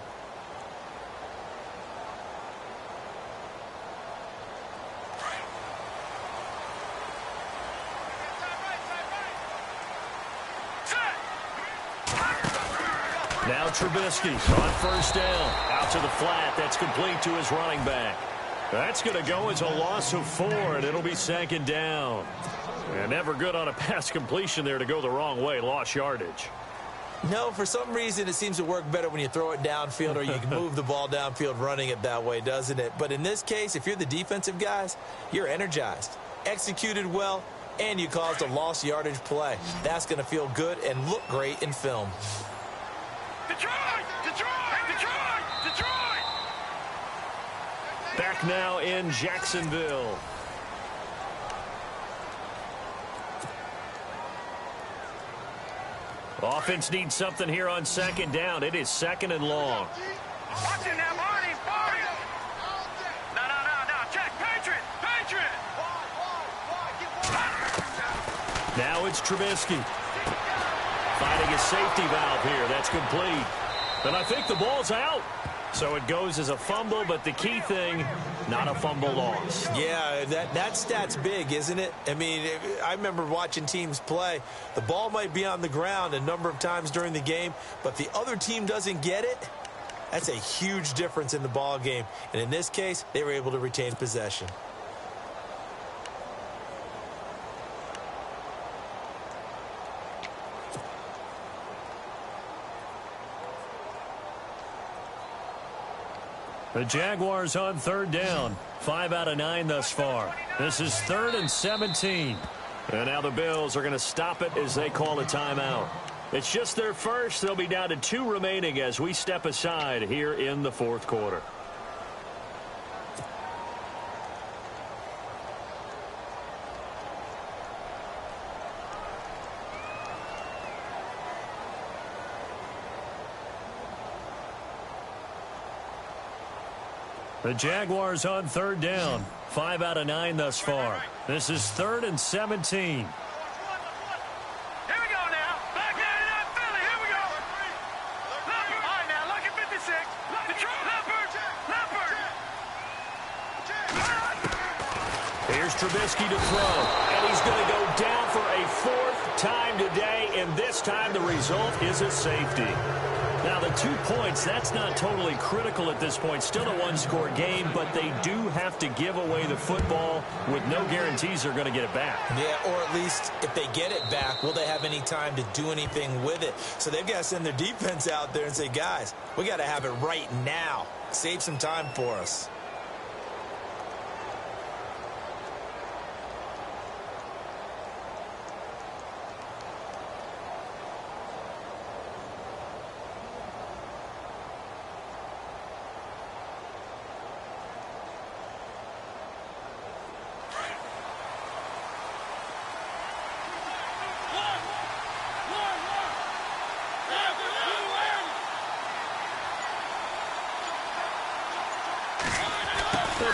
Now Trubisky on 1st down. Out to the flat. That's complete to his running back. That's going to go as a loss of 4, and it'll be 2nd down. And never good on a pass completion there to go the wrong way. Lost yardage. No, for some reason it seems to work better when you throw it downfield or you can move the ball downfield running it that way, doesn't it? But in this case, if you're the defensive guys, you're energized, executed well, and you caused a lost yardage play. That's going to feel good and look great in film. Detroit! Detroit! Detroit! Detroit! Back now in Jacksonville. Offense needs something here on 2nd down. It is 2nd and long. Watch it now, Marty! Marty! No. Check! Patriot! Patriot! Now it's Trubisky. Finding a safety valve here. That's complete. And I think the ball's out. So it goes as a fumble, but the key thing, not a fumble loss. Yeah, that stat's big, isn't it? I mean, I remember watching teams play. The ball might be on the ground a number of times during the game, but the other team doesn't get it. That's a huge difference in the ball game. And in this case, they were able to retain possession. The Jaguars on 3rd down. 5 out of 9 thus far. This is 3rd and 17. And now the Bills are going to stop it as they call a timeout. It's just their first. They'll be down to 2 remaining as we step aside here in the 4th quarter. The Jaguars on 3rd down. 5 out of 9 thus far. This is 3rd and 17. Here we go now. Back in that Philly. Here we go. Leopard. All right, now look at 56. Detroit. Leopard. Here's Trubisky to throw. And he's going to go down for a 4th time today. And this time the result is a safety. Now, the 2 points, that's not totally critical at this point. Still a one-score game, but they do have to give away the football with no guarantees they're going to get it back. Yeah, or at least if they get it back, will they have any time to do anything with it? So they've got to send their defense out there and say, guys, we got to have it right now. Save some time for us.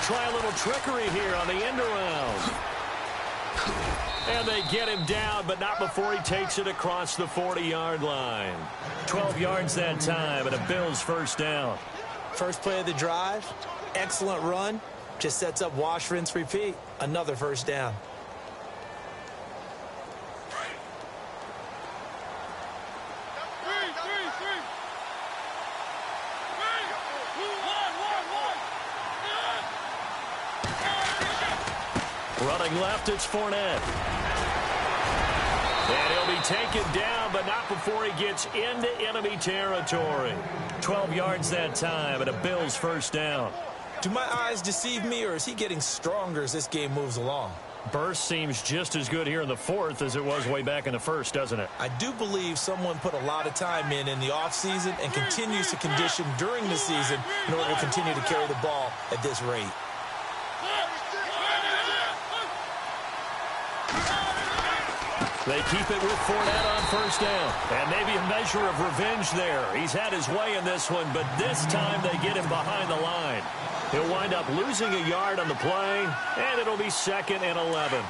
try a little trickery here on the end around. And they get him down, but not before he takes it across the 40-yard line. 12 yards that time, and a Bills first down. First play of the drive, excellent run. Just sets up wash, rinse, repeat. Another first down. Running left, it's Fournette. And he'll be taken down, but not before he gets into enemy territory. 12 yards that time, and a Bills first down. Do my eyes deceive me, or is he getting stronger as this game moves along? Burst seems just as good here in the fourth as it was way back in the first, doesn't it? I do believe someone put a lot of time in the offseason and continues to condition during the season in order to continue to carry the ball at this rate. They keep it with Fournette on first down. And maybe a measure of revenge there. He's had his way in this one, but this time they get him behind the line. He'll wind up losing a yard on the play, and it'll be 2nd and 11.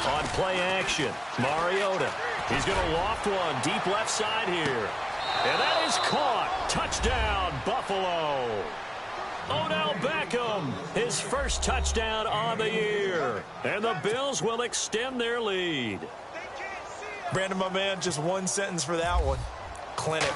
On play action, Mariota. He's going to loft one deep left side here. And that is caught. Touchdown, Buffalo. Odell Beckham, his first touchdown on the year. And the Bills will extend their lead. Brandon, my man, just one sentence for that one. Clinic.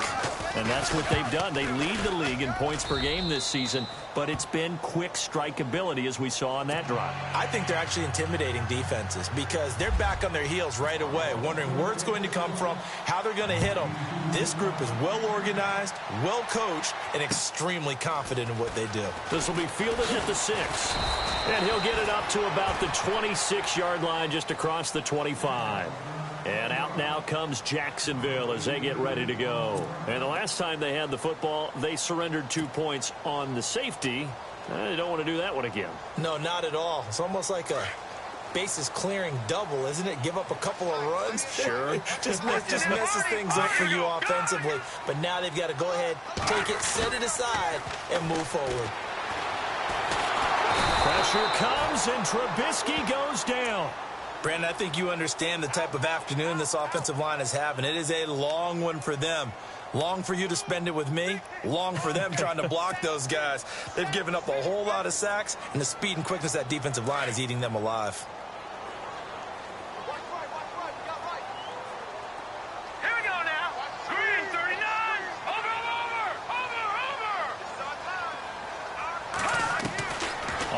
And that's what they've done. They lead the league in points per game this season, but it's been quick strikeability as we saw on that drive. I think they're actually intimidating defenses because they're back on their heels right away, wondering where it's going to come from, how they're going to hit them. This group is well organized, well coached, and extremely confident in what they do. This will be fielded at the 6. And he'll get it up to about the 26-yard line, just across the 25. And out now comes Jacksonville as they get ready to go. And the last time they had the football, they surrendered 2 points on the safety. They don't want to do that one again. No, not at all. It's almost like a bases clearing double, isn't it? Give up a couple of runs. Sure. just messes things up for you offensively. But now they've got to go ahead, take it, set it aside, and move forward. Pressure comes, and Trubisky goes down. Brandon, I think you understand the type of afternoon this offensive line is having. It is a long one for them. Long for you to spend it with me. Long for them trying to block those guys. They've given up a whole lot of sacks, and the speed and quickness of that defensive line is eating them alive. Here we go now. Green 39. Over.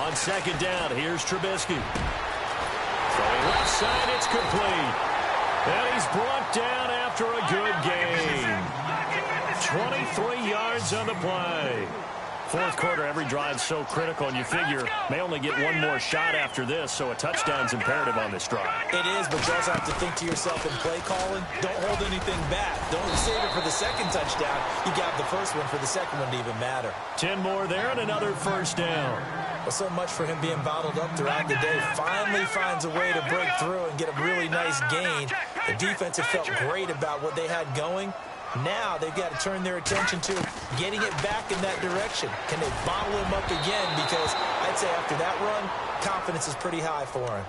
On second down, here's Trubisky. Throwing left side, it's complete. And he's brought down after a good game. 23 yards on the play. Fourth quarter, every drive's so critical, and you figure may only get one more shot after this, so a touchdown's imperative on this drive. It is, but you also have to think to yourself in play calling, don't hold anything back. Don't save it for the second touchdown. You got the first one for the second one to even matter. 10 more there and another first down. Well, so much for him being bottled up throughout the day. Finally finds a way to break through and get a really nice gain. The defense have felt great about what they had going. Now they've got to turn their attention to getting it back in that direction. Can they bottle him up again? Because I'd say after that run, confidence is pretty high for him.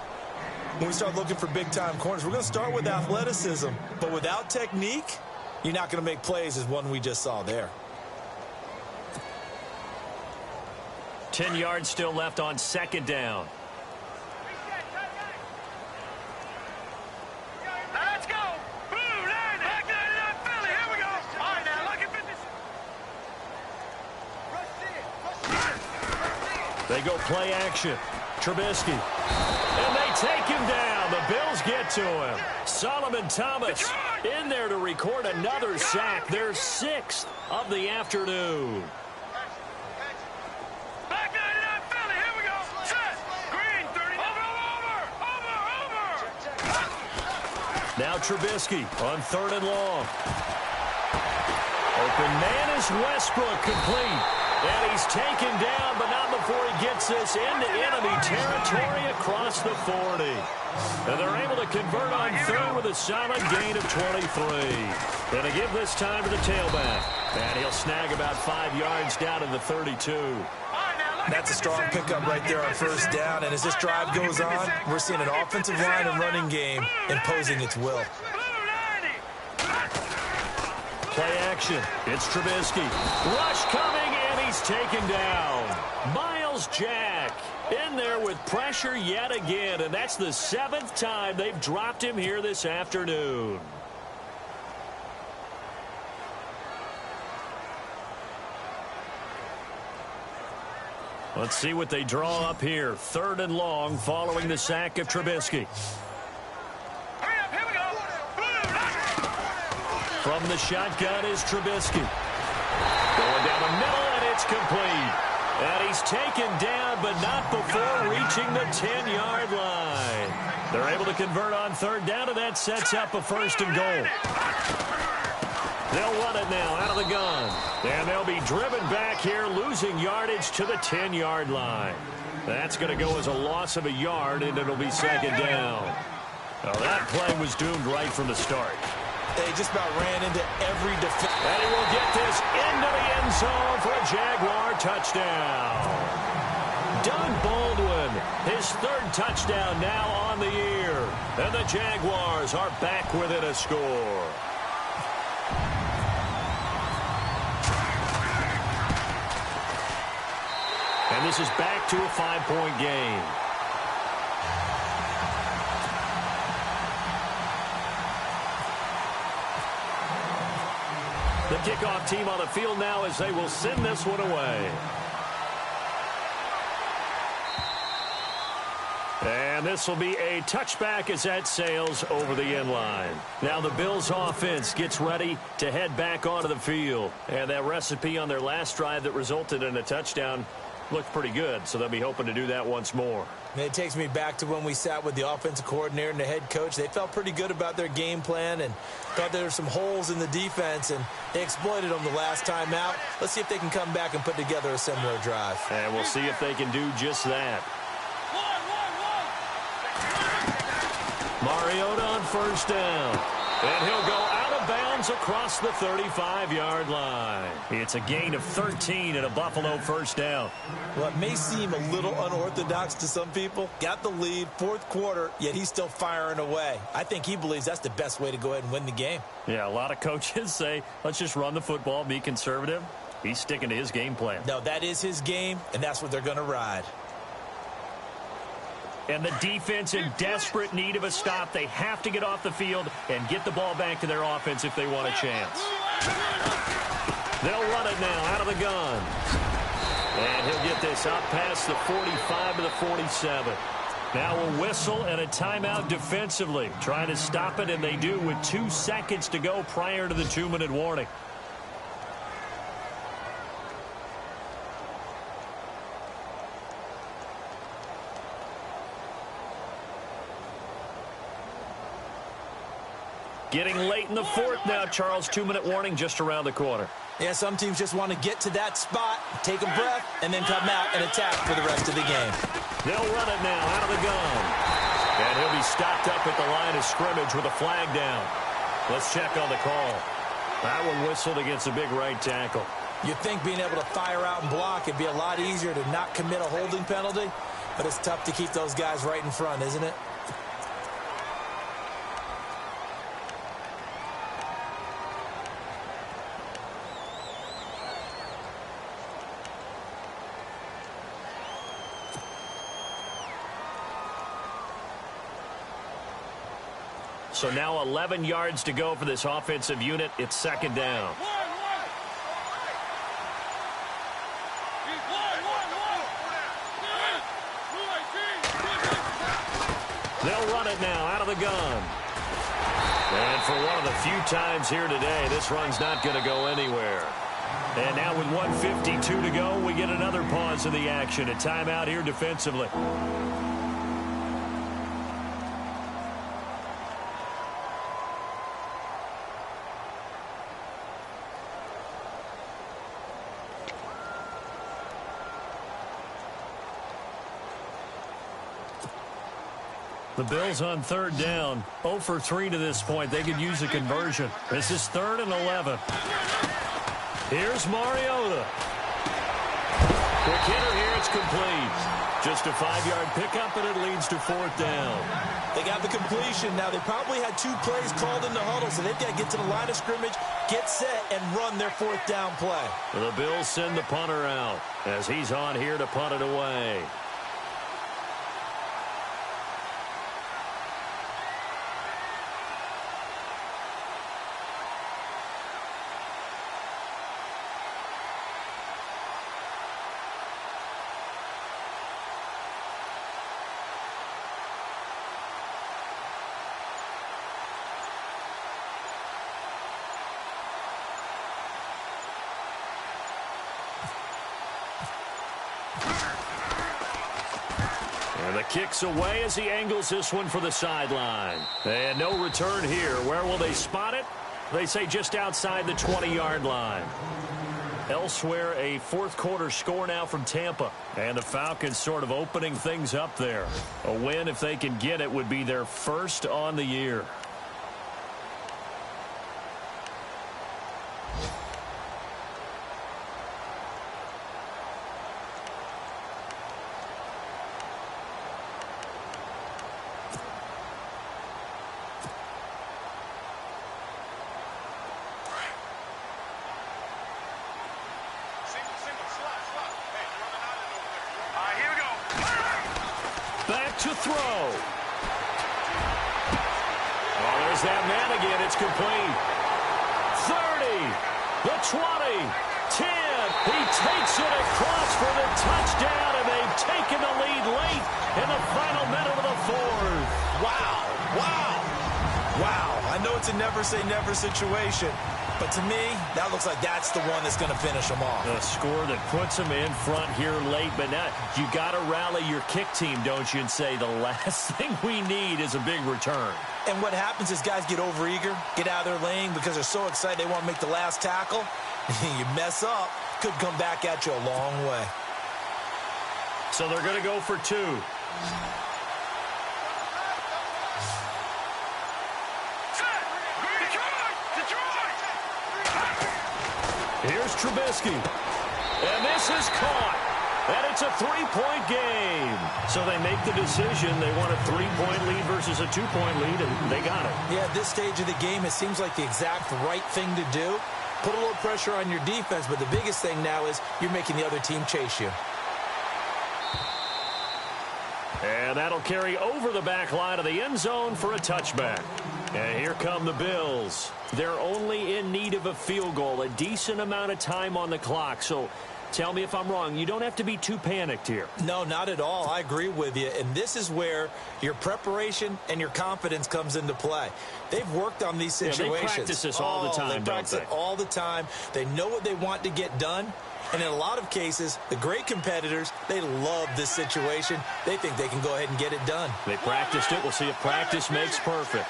When we start looking for big-time corners, we're going to start with athleticism. But without technique, you're not going to make plays as one we just saw there. 10 yards still left on second down. Let's go. Blue line. Back line it up, Philly. Here we go. All right, now look at this. They go play action. Trubisky. And they take him down. The Bills get to him. Solomon Thomas in there to record another sack. Their 6th of the afternoon. Back line it up, Philly. Here we go. Set. Green 30. Over. Now Trubisky on 3rd and long. Open man is Westbrook, complete. And he's taken down, but not before he gets this into enemy territory across the 40. And they're able to convert on third with a solid gain of 23. And to give this time to the tailback. And he'll snag about 5 yards down in the 32. That's a strong pickup right there on first down. And as this drive goes on, we're seeing an offensive line and running game imposing its will. Play action. It's Trubisky. Rush coming, and he's taken down. Miles Jack in there with pressure yet again, and that's the 7th time they've dropped him here this afternoon. Let's see what they draw up here. 3rd and long following the sack of Trubisky. From the shotgun is Trubisky. Going down the middle, and it's complete. And he's taken down, but not before reaching the 10-yard line. They're able to convert on 3rd down, and that sets up a 1st and goal. They'll run it now out of the gun. And they'll be driven back here, losing yardage to the 10-yard line. That's going to go as a loss of a yard, and it'll be 2nd down. Now, that play was doomed right from the start. They just about ran into every defense. And he will get this into the end zone for a Jaguar touchdown. Doug Baldwin, his 3rd touchdown now on the year. And the Jaguars are back within a score. And this is back to a 5-point game. The kickoff team on the field now as they will send this one away. And this will be a touchback as that sails over the end line. Now the Bills offense gets ready to head back onto the field. And that recipe on their last drive that resulted in a touchdown looked pretty good, so they'll be hoping to do that once more. And it takes me back to when we sat with the offensive coordinator and the head coach. They felt pretty good about their game plan and thought there were some holes in the defense, and they exploited them the last time out. Let's see if they can come back and put together a similar drive. And we'll see if they can do just that. Mariota on 1st down. And he'll go out of bounds across the 35-yard line. It's a gain of 13 and a Buffalo 1st down. Well, it may seem a little unorthodox to some people. Got the lead, 4th quarter, yet he's still firing away. I think he believes that's the best way to go ahead and win the game. Yeah, a lot of coaches say, let's just run the football, be conservative. He's sticking to his game plan. No, that is his game, and that's what they're going to ride. And the defense in desperate need of a stop. They have to get off the field and get the ball back to their offense if they want a chance. They'll run it now out of the gun. And he'll get this up past the 45 to the 47. Now a whistle and a timeout defensively. Trying to stop it, and they do with 2 seconds to go prior to the 2-minute warning. Getting late in the 4th now, Charles. 2-minute warning just around the corner. Yeah, some teams just want to get to that spot, take a breath, and then come out and attack for the rest of the game. They'll run it now out of the gun. And he'll be stopped up at the line of scrimmage with a flag down. Let's check on the call. That one whistled against a big right tackle. You'd think being able to fire out and block it'd be a lot easier to not commit a holding penalty, but it's tough to keep those guys right in front, isn't it? So now 11 yards to go for this offensive unit. It's 2nd down. They'll run it now out of the gun. And for one of the few times here today, this run's not going to go anywhere. And now with 1:52 to go, we get another pause in the action. A timeout here defensively. The Bills on third down. 0 for 3 to this point. They could use a conversion. This is 3rd and 11. Here's Mariota. Quick hitter here. It's complete. Just a 5-yard pickup, and it leads to 4th down. They got the completion. Now, they probably had 2 plays called in the huddle, so they've got to get to the line of scrimmage, get set, and run their 4th down play. The Bills send the punter out as he's on here to punt it away. And the kick's away as he angles this one for the sideline. And no return here. Where will they spot it? They say just outside the 20-yard line. Elsewhere, a fourth-quarter score now from Tampa. And the Falcons sort of opening things up there. A win, if they can get it, would be their first on the year. To throw. Oh, there's that man again. It's complete. 30, the 20, 10. He takes it across for the touchdown, and they've taken the lead late in the final minute of the 4th. Wow. Wow. Wow. I know it's a never-say-never situation, but to me, that looks like that's the one that's going to finish them off. The score that puts them in front here late, but now you got to rally your kick team, don't you, and say the last thing we need is a big return. And what happens is guys get overeager, get out of their lane because they're so excited they want to make the last tackle. You mess up, could come back at you a long way. So they're going to go for 2. Here's Trubisky. And this is caught. And it's a 3-point game. So they make the decision. They want a 3-point lead versus a 2-point lead, and they got it. Yeah, at this stage of the game, it seems like the exact right thing to do. Put a little pressure on your defense, but the biggest thing now is you're making the other team chase you. And that'll carry over the back line of the end zone for a touchback. And here come the Bills. They're only in need of a field goal, a decent amount of time on the clock. So tell me if I'm wrong. You don't have to be too panicked here. No, not at all. I agree with you. And this is where your preparation and your confidence comes into play. They've worked on these situations. Yeah, they practice this all the time, They practice it all the time. They know what they want to get done. And in a lot of cases, the great competitors, they love this situation. They think they can go ahead and get it done. They practiced it. We'll see if practice makes perfect.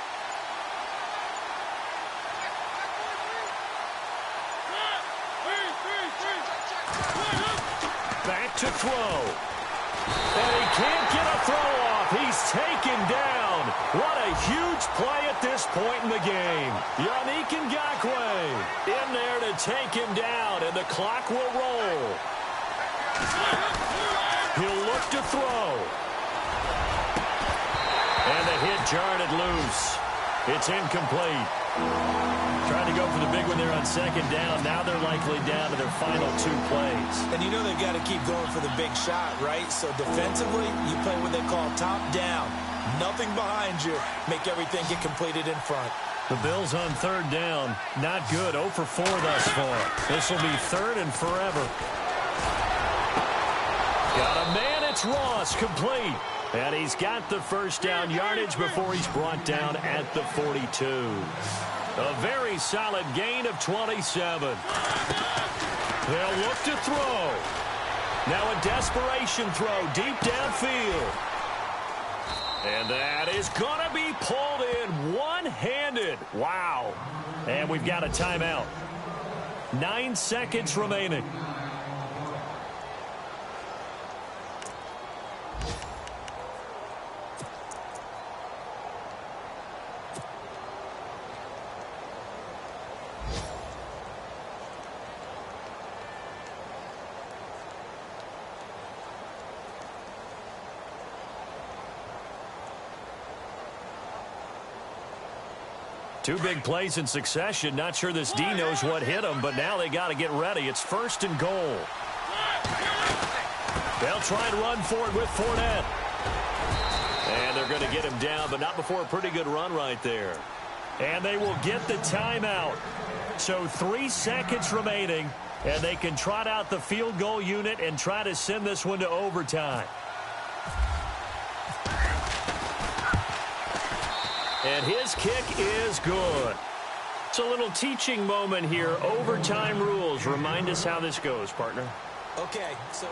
Back to throw. And he can't get a throw off. He's taken down. What a huge play at this point in the game. Yannick Ngakoue in there to take him down, and the clock will roll. He'll look to throw. And the hit jarred it loose. It's incomplete. Trying to go for the big one there on 2nd down. Now they're likely down to their final 2 plays. And you know they've got to keep going for the big shot, right? So defensively, you play what they call top down. Nothing behind you. Make everything get completed in front. The Bills on 3rd down. Not good. 0 for 4 thus far. This will be 3rd and forever. Got a man. It's Ross. Complete. And he's got the first down yardage before he's brought down at the 42. A very solid gain of 27. They'll look to throw. Now a desperation throw deep downfield. And that is going to be pulled in one-handed. Wow. And we've got a timeout. 9 seconds remaining. Two big plays in succession. Not sure this D knows what hit him, but now they got to get ready. It's 1st and goal. They'll try and run for it with Fournette. And they're going to get him down, but not before a pretty good run right there. And they will get the timeout. So 3 seconds remaining, and they can trot out the field goal unit and try to send this one to overtime. And his kick is good. It's a little teaching moment here. Overtime rules. Remind us how this goes, partner. Okay, so...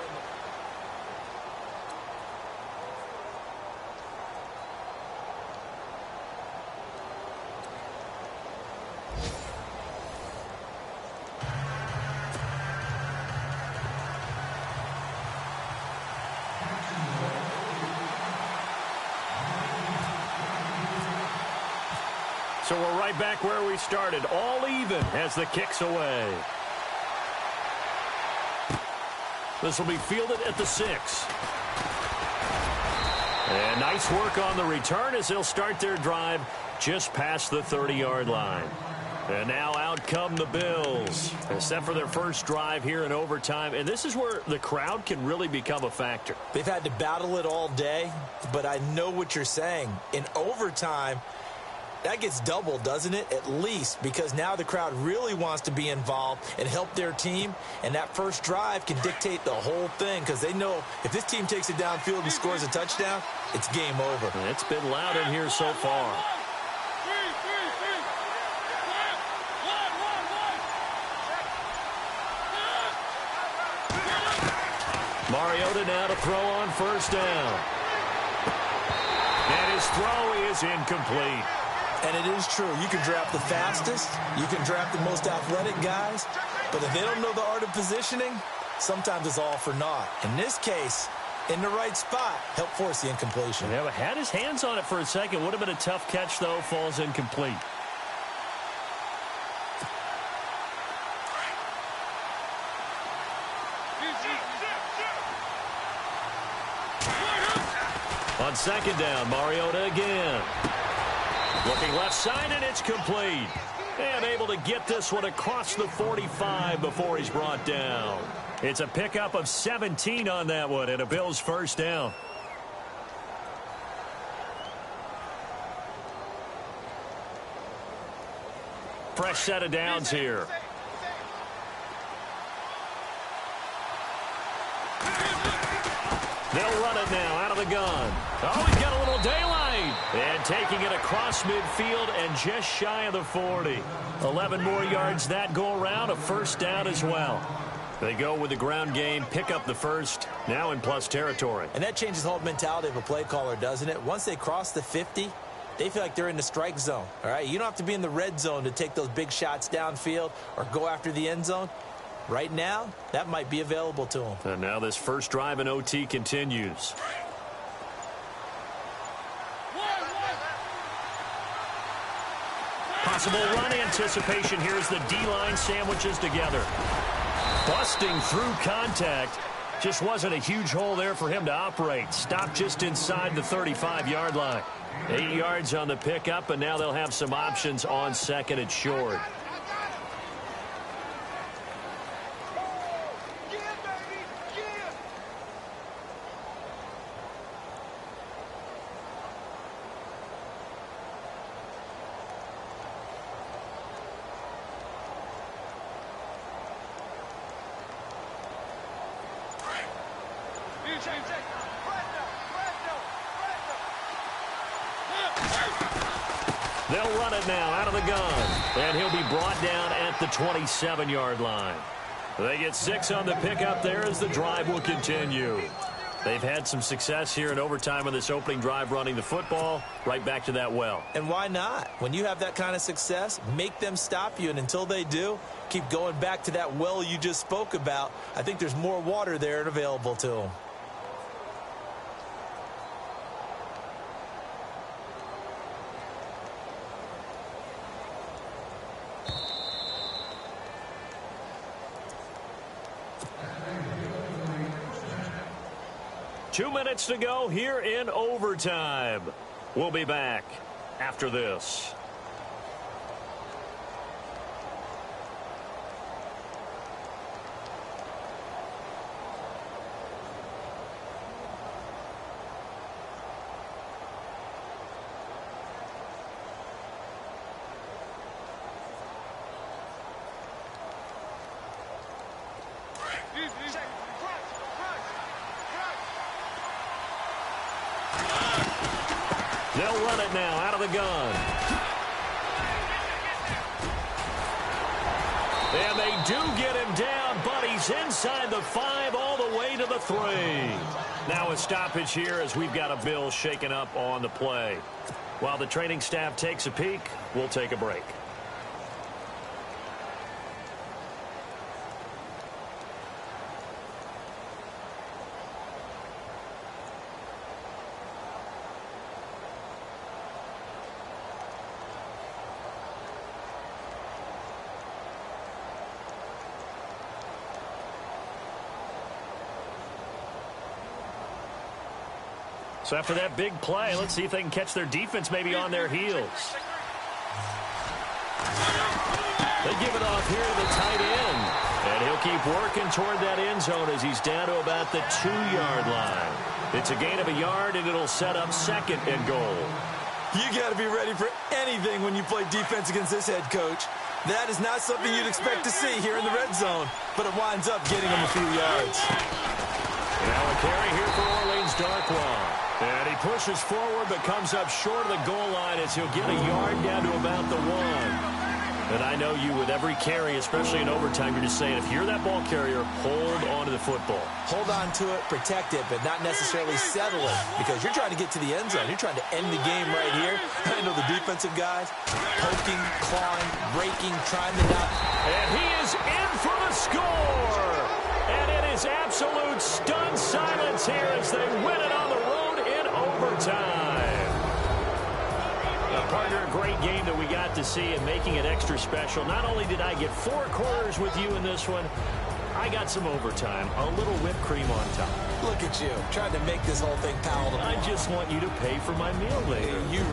So we're right back where we started, all even as the kick's away. This will be fielded at the 6. And nice work on the return as they'll start their drive just past the 30-yard line. And now out come the Bills, except for their first drive here in overtime. And this is where the crowd can really become a factor. They've had to battle it all day, but I know what you're saying. In overtime, that gets doubled, doesn't it? At least, because now the crowd really wants to be involved and help their team, and that first drive can dictate the whole thing because they know if this team takes it downfield and scores a touchdown, it's game over. It's been loud in here so far. Mariota now to throw on first down. And his throw is incomplete. And it is true. You can draft the fastest. You can draft the most athletic guys. But if they don't know the art of positioning, sometimes it's all for naught. In this case, in the right spot, help force the incompletion. Yeah, but had his hands on it for a second. Would have been a tough catch, though. Falls incomplete. On second down, Mariota again. Looking left side, and it's complete. And able to get this one across the 45 before he's brought down. It's a pickup of 17 on that one, and a Bills first down. Fresh set of downs here. They'll run it now out of the gun. Oh, he's got a little daylight. And taking it across midfield and just shy of the 40. 11 more yards that go around, a first down as well. They go with the ground game, pick up the first, now in plus territory. And that changes the whole mentality of a play caller, doesn't it? Once they cross the 50, they feel like they're in the strike zone. All right, you don't have to be in the red zone to take those big shots downfield or go after the end zone. Right now, that might be available to them. And now this first drive in OT continues. Possible run anticipation here as the D-line sandwiches together. Busting through contact. Just wasn't a huge hole there for him to operate. Stopped just inside the 35-yard line. 8 yards on the pickup, and now they'll have some options on second and short. 27-yard line. They get 6 on the pickup there as the drive will continue. They've had some success here in overtime on this opening drive running the football right back to that well. And why not? When you have that kind of success, make them stop you, and until they do, keep going back to that well you just spoke about. I think there's more water there and available to them. Two minutes to go here in overtime. We'll be back after this. They'll run it now out of the gun. And they do get him down, but he's inside the 5 all the way to the 3. Now a stoppage here as we've got a Bill shaken up on the play. While the training staff takes a peek, we'll take a break. So after that big play, let's see if they can catch their defense maybe on their heels. They give it off here to the tight end. And he'll keep working toward that end zone as he's down to about the 2-yard line. It's a gain of a yard, and it'll set up 2nd and goal. You got to be ready for anything when you play defense against this head coach. That is not something you'd expect to see here in the red zone, but it winds up getting him a few yards. Now a carry here for Orleans Darkwa. And he pushes forward but comes up short of the goal line as he'll get a yard down to about the 1. And I know you with every carry, especially in overtime, you're just saying if you're that ball carrier, hold on to the football. Hold on to it, protect it, but not necessarily settle it because you're trying to get to the end zone. You're trying to end the game right here. I know the defensive guys poking, clawing, breaking, trying to knock. And he is in for the score. And it is absolute stunned silence here as they win it on the road in overtime. Partner, a great game that we got to see and making it extra special. Not only did I get 4 quarters with you in this one, I got some overtime, a little whipped cream on top. Look at you, trying to make this whole thing palatable. I just want you to pay for my meal later. You